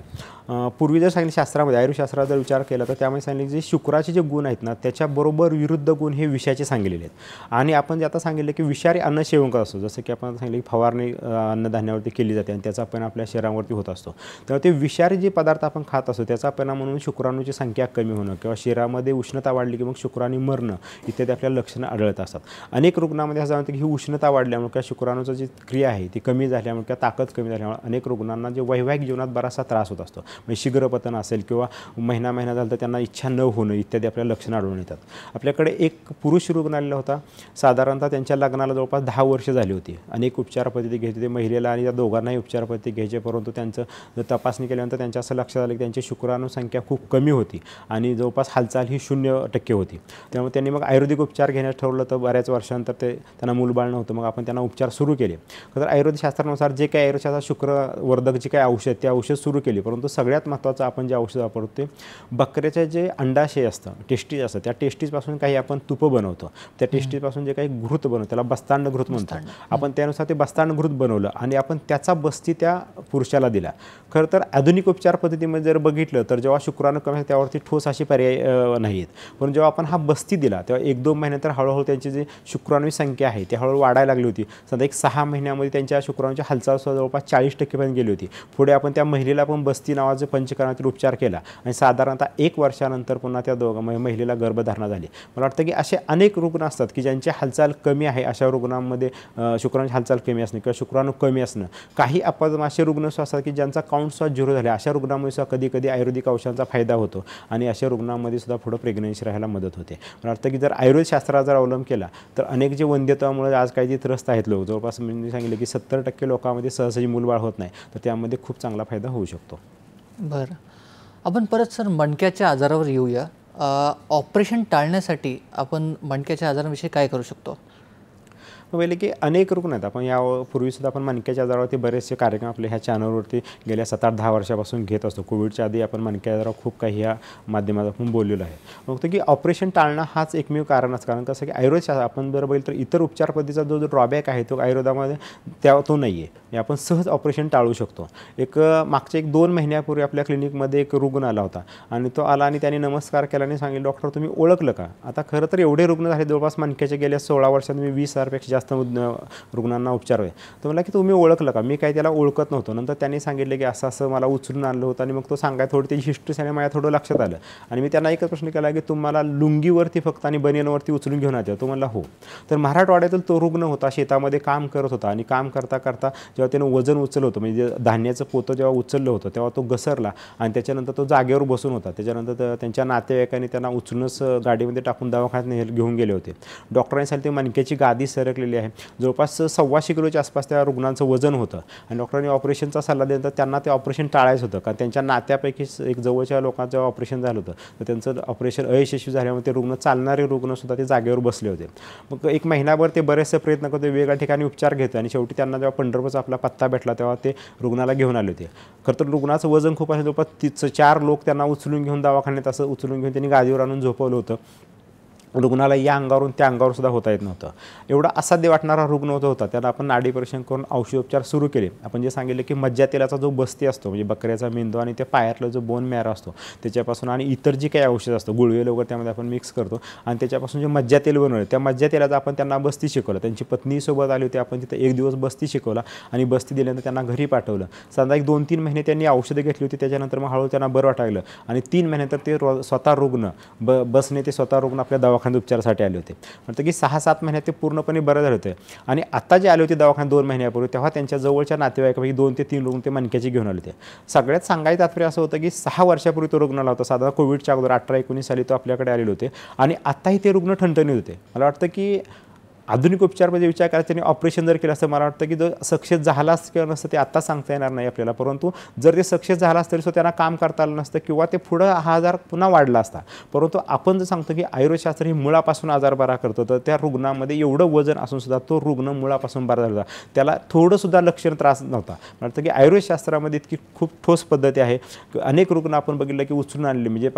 पूर्वी जर सांगितलं शास्त्रामध्ये, आयुर्वेदशास्त्रात जर विचार केला तर त्यामध्ये सांगितले जे शुक्राचे जे गुण आहेत ना त्याच्याबरोबर विरुद्ध गुण हे विषाचे सांगितलेले आहेत. आणि आपण जे आता सांगितलं की विषारी अन्न सेवन करत असतो, जसं की आपण सांगितलं की फवारणी अन्नधान्यावरती केली जाते आणि त्याचा परिणाम आपल्या शरीरावरती होत असतो. तेव्हा ते विषारी जे पदार्थ आपण खात असतो त्याचा परिणाम म्हणून शुक्राणूची संख्या कमी होणं किंवा शरीरामध्ये उष्णता वाढली की मग शुक्राणू मरणं इत्यादी आपल्याला लक्षणं आढळत असतात. अनेक रुग्णांमध्ये असं जाणवतं की ही उष्णता वाढल्यामुळे किंवा शुक्राणूचं जी क्रिया आहे ती कमी झाल्यामुळे किंवा ताकद कमी झाल्यामुळे अनेक रुग्णांना जे वैवाहिक जीवनात बराचसा त्रास होत असतो. म्हणजे शीघ्रपतन असेल किंवा महिना झाला तर त्यांना इच्छा न होणं इत्यादी आपल्याला लक्षणं आढळून येतात. आपल्याकडे एक पुरुष रुग्ण आलेला होता. साधारणतः त्यांच्या लग्नाला जवळपास 10 वर्ष झाली होती. अनेक उपचार पद्धती घ्यायची होती महिलेला आणि त्या दोघांनाही उपचार पद्धती घ्यायचे. परंतु त्यांचं तपासणी केल्यानंतर त्यांच्या असं लक्षात आलं की त्यांची शुक्राणू संख्या खूप कमी होती आणि जवळपास हालचाल ही 0% होती. त्यामुळे त्यांनी मग आयुर्वेदिक उपचार घेण्यास ठरवलं. तर बऱ्याच वर्षानंतर त्यांना मूलबाळ नव्हतं. मग आपण त्यांना उपचार सुरू केले. तर आयुर्वेदशास्त्रानुसार जे काही आयुर्वेदशास्त्रात शुक्रवर्धक जे काही औषध ते औषध सुरू केली. परंतु सगळ्यात महत्त्वाचं आपण जे औषध वापरतो ते बकऱ्याचे जे अंडाशय असतं, टेस्टीज असतं, त्या टेस्टीजपासून काही आपण तुप बनवतो. त्या टेस्टीजपासून जे काही घृत बनवतो त्याला बस्तांड घृत म्हणतो. आपण त्यानुसार ते बस्तांड घृत बनवलं आणि आपण त्याचा बस्ती त्या पुरुषाला दिला. खरं तर आधुनिक उपचार पद्धतीमध्ये जर बघितलं तर जेव्हा शुक्राणू कमी त्यावरती ठोस अशी पर्याय नाही आहेत. पण जेव्हा आपण हा बस्ती दिला तेव्हा 1-2 महिन्यानंतर हळूहळू त्यांची जी शुक्राणू संख्या आहे ती हळूहळू वाढायला लागली होती. सध्या एक 6 महिन्यामध्ये त्यांच्या शुक्राणूची हालचाल सुद्धा जवळपास 40% पर्यंत गेली होती. पुढे आपण त्या महिलेला पण बस्ती नावाचा पंचकर्मातील उपचार केला आणि साधारणतः 1 वर्षानंतर पुन्हा त्या महिलेला गर्भधारणा झाली. मला वाटतं की असे अनेक रुग्ण असतात की ज्यांची हालचाल कमी आहे. अशा रुग्णांमध्ये शुक्राणूची हालचाल कमी असणं किंवा शुक्राणू कमी असणं, काही असे रुग्ण असतात की ज्यांचा काउंट सुद्धा 0 झाले. अशा रुग्णांमध्ये सुद्धा कधी आयुर्वेदिक औषधांचा फायदा होतो आणि अशा रुग्णांमध्ये सुद्धा पुढे प्रेग्नन्सी राहायला मदत होते. मला वाटतं की जर आयुर्वेदशास्त्राचा जर अवलंब केला तर अनेक जे वंध्यत्वामुळे आज काही जे त्रस्त आहेत लोक, जवळपास मी सांगितलं की 70% लोकांमध्ये सहजही मूलबाळ होत नाही. तर त्यामध्ये खूप चांगला फायदा होऊ शकतो. बरं, आपण परत सर मणक्याच्या आजारावर येऊया. ऑपरेशन टाळण्यासाठी आपण मणक्याच्या आजारांविषयी काय करू शकतो? पहिले की अनेक रुग्ण आहेत. आपण यापूर्वीसुद्धा आपण मणक्याच्या आजारावरती बरेचसे कार्यक्रम आपल्या ह्या चॅनलवरती गेल्या 7-8-10 वर्षापासून घेत असतो. कोविडच्या आधी आपण मणक्याच्या आजारावर खूप काही ह्या माध्यमातून बोललेलो आहे. बघतो की ऑपरेशन टाळणं हाच एकमेव कारणच. कारण कसं की आयुर्वेद आपण जर बघितलं तर इतर उपचार पद्धतीचा जो ड्रॉबॅक आहे तो आयुर्वेदामध्ये तो नाही आहे. आपण सहज ऑपरेशन टाळू शकतो. मागच्या 1-2 महिन्यापूर्वी आपल्या क्लिनिकमध्ये एक रुग्ण आला होता आणि तो आला आणि त्याने नमस्कार केला आणि सांगितलं, डॉक्टर तुम्ही ओळखलं का? आता खरं तर एवढे रुग्ण झाले जवळपास मणक्याच्या गेल्या 16 वर्षात मी 20,000पेक्षा जास्त रुग्णांना उपचार आहे. तो म्हणला की तुम्ही ओळखलं का? मी काही त्याला ओळखत नव्हतो. नंतर त्यांनी सांगितलं की असं मला उचलून आणलं होतं आणि मग तो सांगाय थोडी त्याची हिस्ट्री सांगितली. माझ्या थोडं लक्षात आलं आणि मी त्यांना एकच प्रश्न केला की तुम्हाला लुंगीवरती फक्त आणि बनियनवरती उचलून घेऊन आले? तो म्हणला हो. तर मराठवाड्यातील तो रुग्ण होता, शेतामध्ये काम करत होता आणि काम करता करता जेव्हा त्यानं वजन उचललं होतं, म्हणजे धान्याचं पोतं जेव्हा उचललं होतं तेव्हा तो घसरला आणि त्याच्यानंतर तो जागेवर बसून होता. त्याच्यानंतर त्यांच्या नातेवाईकांनी त्यांना उचलूनच गाडीमध्ये टाकून दवाखान्यात घेऊन गेले होते. डॉक्टरांनी सांगितले मणक्याची गादी सरकलेली आहे. जवळपास 125 किलोच्या आसपास त्या रुग्णांचं वजन होतं आणि डॉक्टरांनी ऑपरेशनचा सल्ला दिला. त्यांना ते ऑपरेशन टाळायचं होतं कारण त्यांच्या नात्यापैकी एक जवळच्या लोकांचं ऑपरेशन झालं होतं. तर त्यांचं ऑपरेशन अयशस्वी झाल्यामुळे ते रुग्ण, चालणारे रुग्णसुद्धा ते जागेवर बसले होते. मग 1 महिनाभर ते बरेचसे प्रयत्न करते, वेगवेगळ्या ठिकाणी उपचार घेतो आणि शेवटी त्यांना जेव्हा पंढरपूरचा आपला पत्ता भेटला तेव्हा ते रुग्णाला घेऊन आले होते. खरं तर रुग्णाचं वजन खूप आहे. जवळपास 4 लोक त्यांना उचलून घेऊन दवाखान्यात असं उचलून घेऊन त्यांनी गादीवर आणून झोपवलं होतं. रुग्णाला या अंगावरून त्या अंगावर सुद्धा होता येत नव्हतं. एवढा असाध्य वाटणारा रुग्ण होता. त्याला आपण नाडी परीक्षण करून औषधोपचार सुरू केले. आपण जे सांगितलं की मज्जा तेलाचा जो बस्ती असतो, म्हणजे बकऱ्याचा मेंदू आणि त्या पायातला जो बोन मॅरो असतो त्याच्यापासून आणि इतर जी काही औषध असतं, गुळवेल वगैरे त्यामध्ये आपण मिक्स करतो आणि त्याच्यापासून जे मज्जा तेल बनवलं, त्या मज्जा तेलाचं आपण त्यांना बस्ती शिकवलं. त्यांची पत्नीसोबत आली होती. आपण तिथं 1 दिवस बस्ती शिकवला आणि बस्ती दिल्यानंतर त्यांना घरी पाठवलं. साधारण 2-3 महिने त्यांनी औषधं घेतली होती. त्याच्यानंतर मग हळूहळू त्यांना बरं वाटायला आणि 3 महिन्यानंतर ते स्वतः रुग्ण बसने ते स्वतः रुग्ण आपल्या दवाखान्यात उपचारासाठी आले होते. म्हणतं की 6-7 महिन्यात ते पूर्णपणे बरं झाले होते आणि आता जे आले होते दवाखान्यात 2 महिन्यापूर्वी तेव्हा त्यांच्या जवळच्या नातेवाईकापैकी 2 ते 3 रुग्ण ते मणक्याचे घेऊन आले होते. सगळ्यात सांगायचं तात्पर्य असं होतं की 6 वर्षापूर्वी तो रुग्ण आला होता. साधारण कोविडच्या अगोदर 18-19 साली तो आपल्याकडे आलेले होते आणि आत्ताही ते रुग्ण ठणठणीत होते. मला वाटतं की आधुनिक उपचारमध्ये विचार करायचा त्यांनी ऑपरेशन जर केलं असतं, मला वाटतं की जो सक्सेस झालाच किंवा नसतं ते आत्ता सांगता येणार नाही आपल्याला. परंतु जर ते सक्सेस झाला असतं तरी त्यांना काम करता आलं नसतं किंवा ते पुढं हा आजार पुन्हा वाढला असता. परंतु आपण जर सांगतो की आयुर्वेदशास्त्र हे मुळापासून आजार बरा करतो, तर त्या रुग्णामध्ये एवढं वजन असून सुद्धा तो रुग्ण मुळापासून बरा झाला. त्याला थोडंसुद्धा लक्षण त्रास नव्हता. मला वाटतं की आयुर्वेदशास्त्रामध्ये इतकी खूप ठोस पद्धती आहे. अनेक रुग्ण आपण बघितलं की उचलून आणले, म्हणजे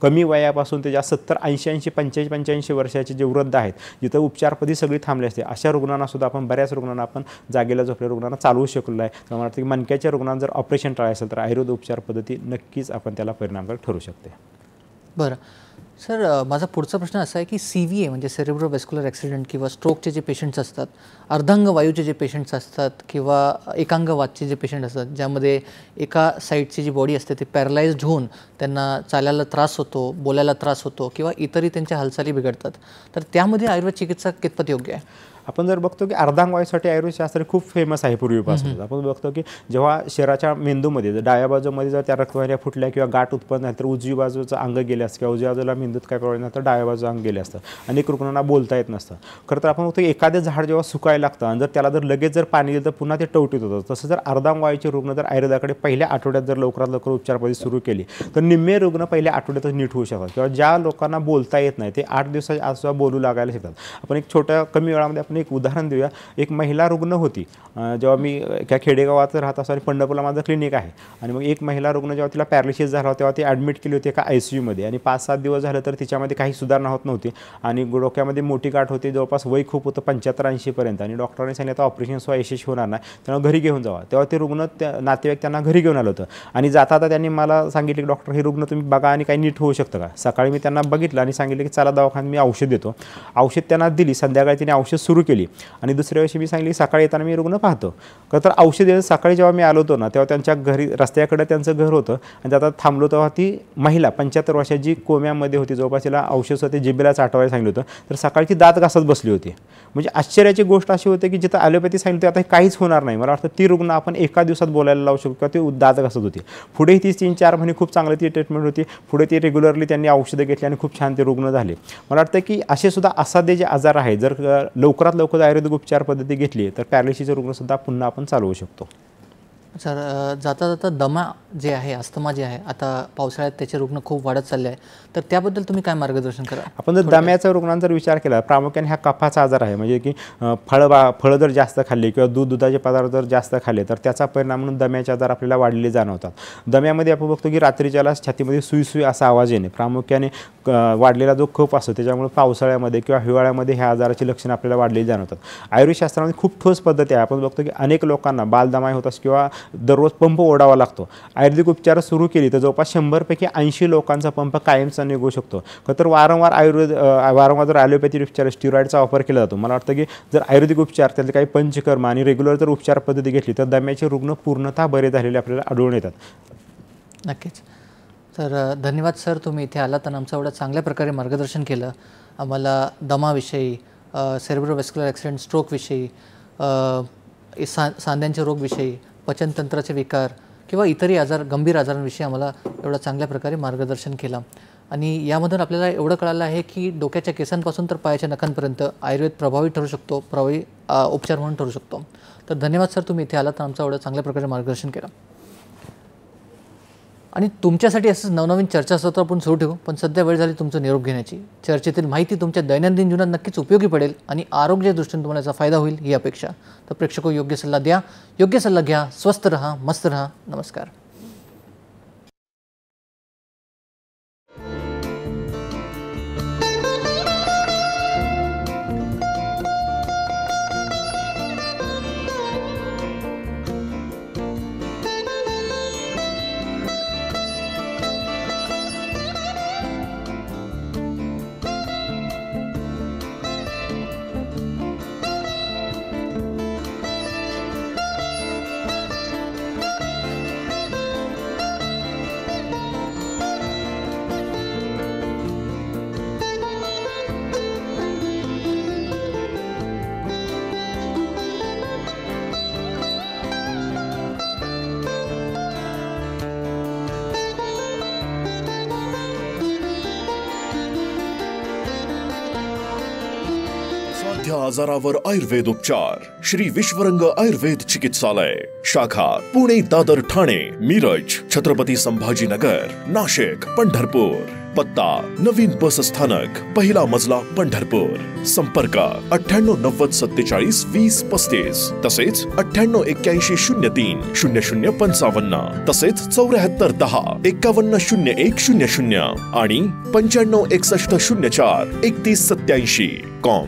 कमी वयापासून त्याच्या 70-80, 85 वर्षाचे जे वृद्ध आहेत, जिथं उपचारपदी सगळी थांबले असते, अशा रुग्णांना सुद्धा आपण बऱ्याच रुग्णांना आपण जागेला झोपल्या रुग्णांना चालवू शकलो आहे. तर मला वाटतं की मणक्याच्या रुग्णांना जर ऑपरेशन टाळायचं असेल तर आयुर्वेद उपचार पद्धती नक्कीच आपण त्याला परिणामकारक ठरू शकते. बरं सर, माझा पुढचा प्रश्न असा आहे की CVA म्हणजे सेरेब्रोव्हॅस्क्युलर ॲक्सिडेंट किंवा स्ट्रोकचे जे पेशंट्स असतात, अर्धांगवायूचे जे पेशंट्स असतात किंवा एकांगवातचे जे पेशंट असतात, ज्यामध्ये एका साईडची जी बॉडी असते ती पॅरलाइज्ड होऊन त्यांना चालायला त्रास होतो, बोलायला त्रास होतो किंवा इतरही त्यांच्या हालचाली बिघडतात, तर त्यामध्ये आयुर्वेद चिकित्सा कितपत योग्य आहे? आपण जर बघतो की अर्धांगवायूसाठी आयुर्वेदशास्त्र खूप फेमस आहे पूर्वीपासून. आपण बघतो की जेव्हा शरीराच्या मेंदूमध्ये जर डाव्या बाजूमध्ये जर त्या रक्तवाहिन्या फुटल्या किंवा गाठ उत्पन्न झाली तर उजवी बाजूचं अंग गेले असतं किंवा उजव्या बाजूला मेंदूत काय प्रॉब्लेम झाला तर डाव्या बाजूचं अंग गेले असतं. अनेक रुग्णांना बोलता येत नसतं. खरं तर आपण बघतो की एखादं झाड जेव्हा सुकायला लागतं आणि जर त्याला जर लगेच जर पाणी दिलं तर पुन्हा ते टवटीत होतं. तसं जर अर्धांगवायूचे रुग्ण जर आयुर्वेदाकडे पहिल्या आठवड्यात जर लवकरात लवकर उपचारपद्धती सुरू केली तर निम्मे रुग्ण पहिल्या आठवड्यातच नीट होऊ शकतात. किंवा ज्या लोकांना बोलता येत नाही ते 8 दिवसाच्या आसपास बोलू लागायला शिकतात. आपण एक छोट्या कमी वेळामध्ये आपण एक उदाहरण देऊया. एक महिला रुग्ण होती. जेव्हा मी एका खेडेगावात राहत असतो आणि पंढरपूरला माझं क्लिनिक आहे आणि मग एक महिला रुग्ण जेव्हा तिला पॅरालिसिस झाला तेव्हा ती ॲडमिट केली होती एका ICUमध्ये आणि 5-7 दिवस झालं तर तिच्यामध्ये काही सुधारणा होत नव्हती आणि डोक्यामध्ये मोठी गाठ होती. जवळपास वय खूप होतं 75-80 पर्यंत आणि डॉक्टरांनी सांगितलं आता ऑपरेशन सुद्धा यशस्वी होणार नाही, त्यांना घरी घेऊन जावा. तेव्हा ते रुग्ण नातेवाईक त्यांना घरी घेऊन आलं होतं आणि जाता त्यांनी मला सांगितले की डॉक्टर हे रुग्ण तुम्ही बघा आणि काही नीट होऊ शकतं का. सकाळी मी त्यांना बघितलं आणि सांगितलं की चला दवाखान्यात मी औषध देतो. औषध त्यांना दिली. संध्याकाळी तिने औषध सुरू केली आणि दुसऱ्या दिवशी मी सांगितली सकाळी येताना मी रुग्ण पाहतो. का तर औषध देणं सकाळी जेव्हा मी आलो होतो ना तेव्हा त्यांच्या घरी रस्त्याकडे त्यांचं घर होतं आणि आता थांबलो तेव्हा ती महिला 75 वर्षाची कोम्यामध्ये होती. जवळपास तिला औषध ते जिभेला चाटवायला सांगितलं होतं तर सकाळची दात घासत बसली होती. म्हणजे आश्चर्याची गोष्ट अशी होती की जिथं ॲलोपॅथी सांगितलं आता काहीच होणार नाही. मला वाटतं ती रुग्ण आपण एका दिवसात बोलायला लावू शकतो किंवा ती दात घासत होती. पुढे ती 3-4 महिने खूप चांगली ती ट्रीटमेंट होती. पुढे ती रेग्युलरली त्यांनी औषधं घेतली आणि खूप छान ते रुग्ण झाले. मला वाटतं की असे सुद्धा असाध्य जे आजार आहेत जर लवकरात लवकर आयुर्वेदिक उपचार पद्धती घेतली तर पॅरालिसिसचे रुग्णसुद्धा पुन्हा आपण चालवू शकतो. सर जाता जाता दमा जे आहे, अस्थमा जे आहे, आता पावसाळ्यात त्याचे रुग्ण खूप वाढत चालले आहे, तर त्याबद्दल तुम्ही काय मार्गदर्शन करा? आपण जर दम्याचा रुग्णांचा विचार केला, प्रामुख्याने हा कफाचा आजार आहे. म्हणजे की फळं जर जास्त खाल्ली किंवा दुधाचे पदार्थ जर जास्त खाल्ले तर त्याचा परिणाम म्हणून दम्याचे आजार आपल्याला वाढलेले जाणवतात. दम्यामध्ये आपण बघतो की रात्रीच्याला छातीमध्ये सुई असा आवाज येणे, प्रामुख्याने वाढलेला जो कफ असतो त्याच्यामुळे पावसाळ्यामध्ये किंवा हिवाळ्यामध्ये ह्या आजाराची लक्षणं आपल्याला वाढलेली जाणवतात. आयुर्वेदशास्त्रामध्ये खूप ठोस पद्धती आहे. आपण बघतो की अनेक लोकांना बालदमाई होत असतो किंवा दररोज पंप ओढावा लागतो. आयुर्वेदिक उपचार सुरू केली तर जवळपास 100पैकी 80 लोकांचा पंप कायमचा निघू शकतो. तर वारंवार जर ॲलोपॅथी उपचार स्टिरॉइडचा वापर केला जातो. मला वाटतं की जर आयुर्वेदिक उपचार त्यातले काही पंचकर्म आणि रेग्युलर जर उपचार पद्धती घेतली तर दम्याचे रुग्ण पूर्णतः बरे झालेले आपल्याला आढळून येतात. नक्कीच. तर धन्यवाद सर, तुम्ही इथे आलात आणि आमचं एवढं चांगल्या प्रकारे मार्गदर्शन केलं. आम्हाला दमाविषयी, सेरेब्रोव्हास्क्युलर ॲक्सिडेंट, स्ट्रोकविषयी, सांध्यांचे रोगविषयी, पचनतंत्राचे विकार किंवा इतरही गंभीर आजारांविषयी आम्हाला एवढं चांगल्या प्रकारे मार्गदर्शन केलं. आणि यामधून आपल्याला एवढं कळालं आहे की डोक्याच्या केसांपासून तर पायाच्या नखांपर्यंत आयुर्वेद प्रभावी ठरू शकतो, प्रभावी उपचार म्हणून ठरू शकतो. तर धन्यवाद सर, तुम्ही इथे आलात आणि आमचं एवढं चांगल्या प्रकारे मार्गदर्शन केलं. आणि तुमच्यासाठी असंच नवनवीन चर्चासत्र आपण सुरू ठेवू, पण सध्या वेळ झाली तुमचं निरोप घेण्याची. चर्चेतील माहिती तुमच्या दैनंदिन जीवनात नक्कीच उपयोगी पडेल आणि आरोग्य दृष्टीने तुम्हाला याचा फायदा होईल ही अपेक्षा. तर प्रेक्षको, योग्य सल्ला द्या, योग्य सल्ला घ्या, स्वस्थ रहा, मस्त रहा. नमस्कार. असाध्य आजारावर आयुर्वेद उपचार श्री विश्वरंग आयुर्वेद चिकित्सालय, शाखा पुणे, दादर, ठाणे, मिरज, छत्रपती संभाजीनगर, नाशिक, पंढरपूर. पत्ता नवीन बस स्थानक, पहिला मजला, पंढरपूर. संपर्क 9890472035, तसेच 9881030055, तसेच 7410510100 आणि 9561043187. com.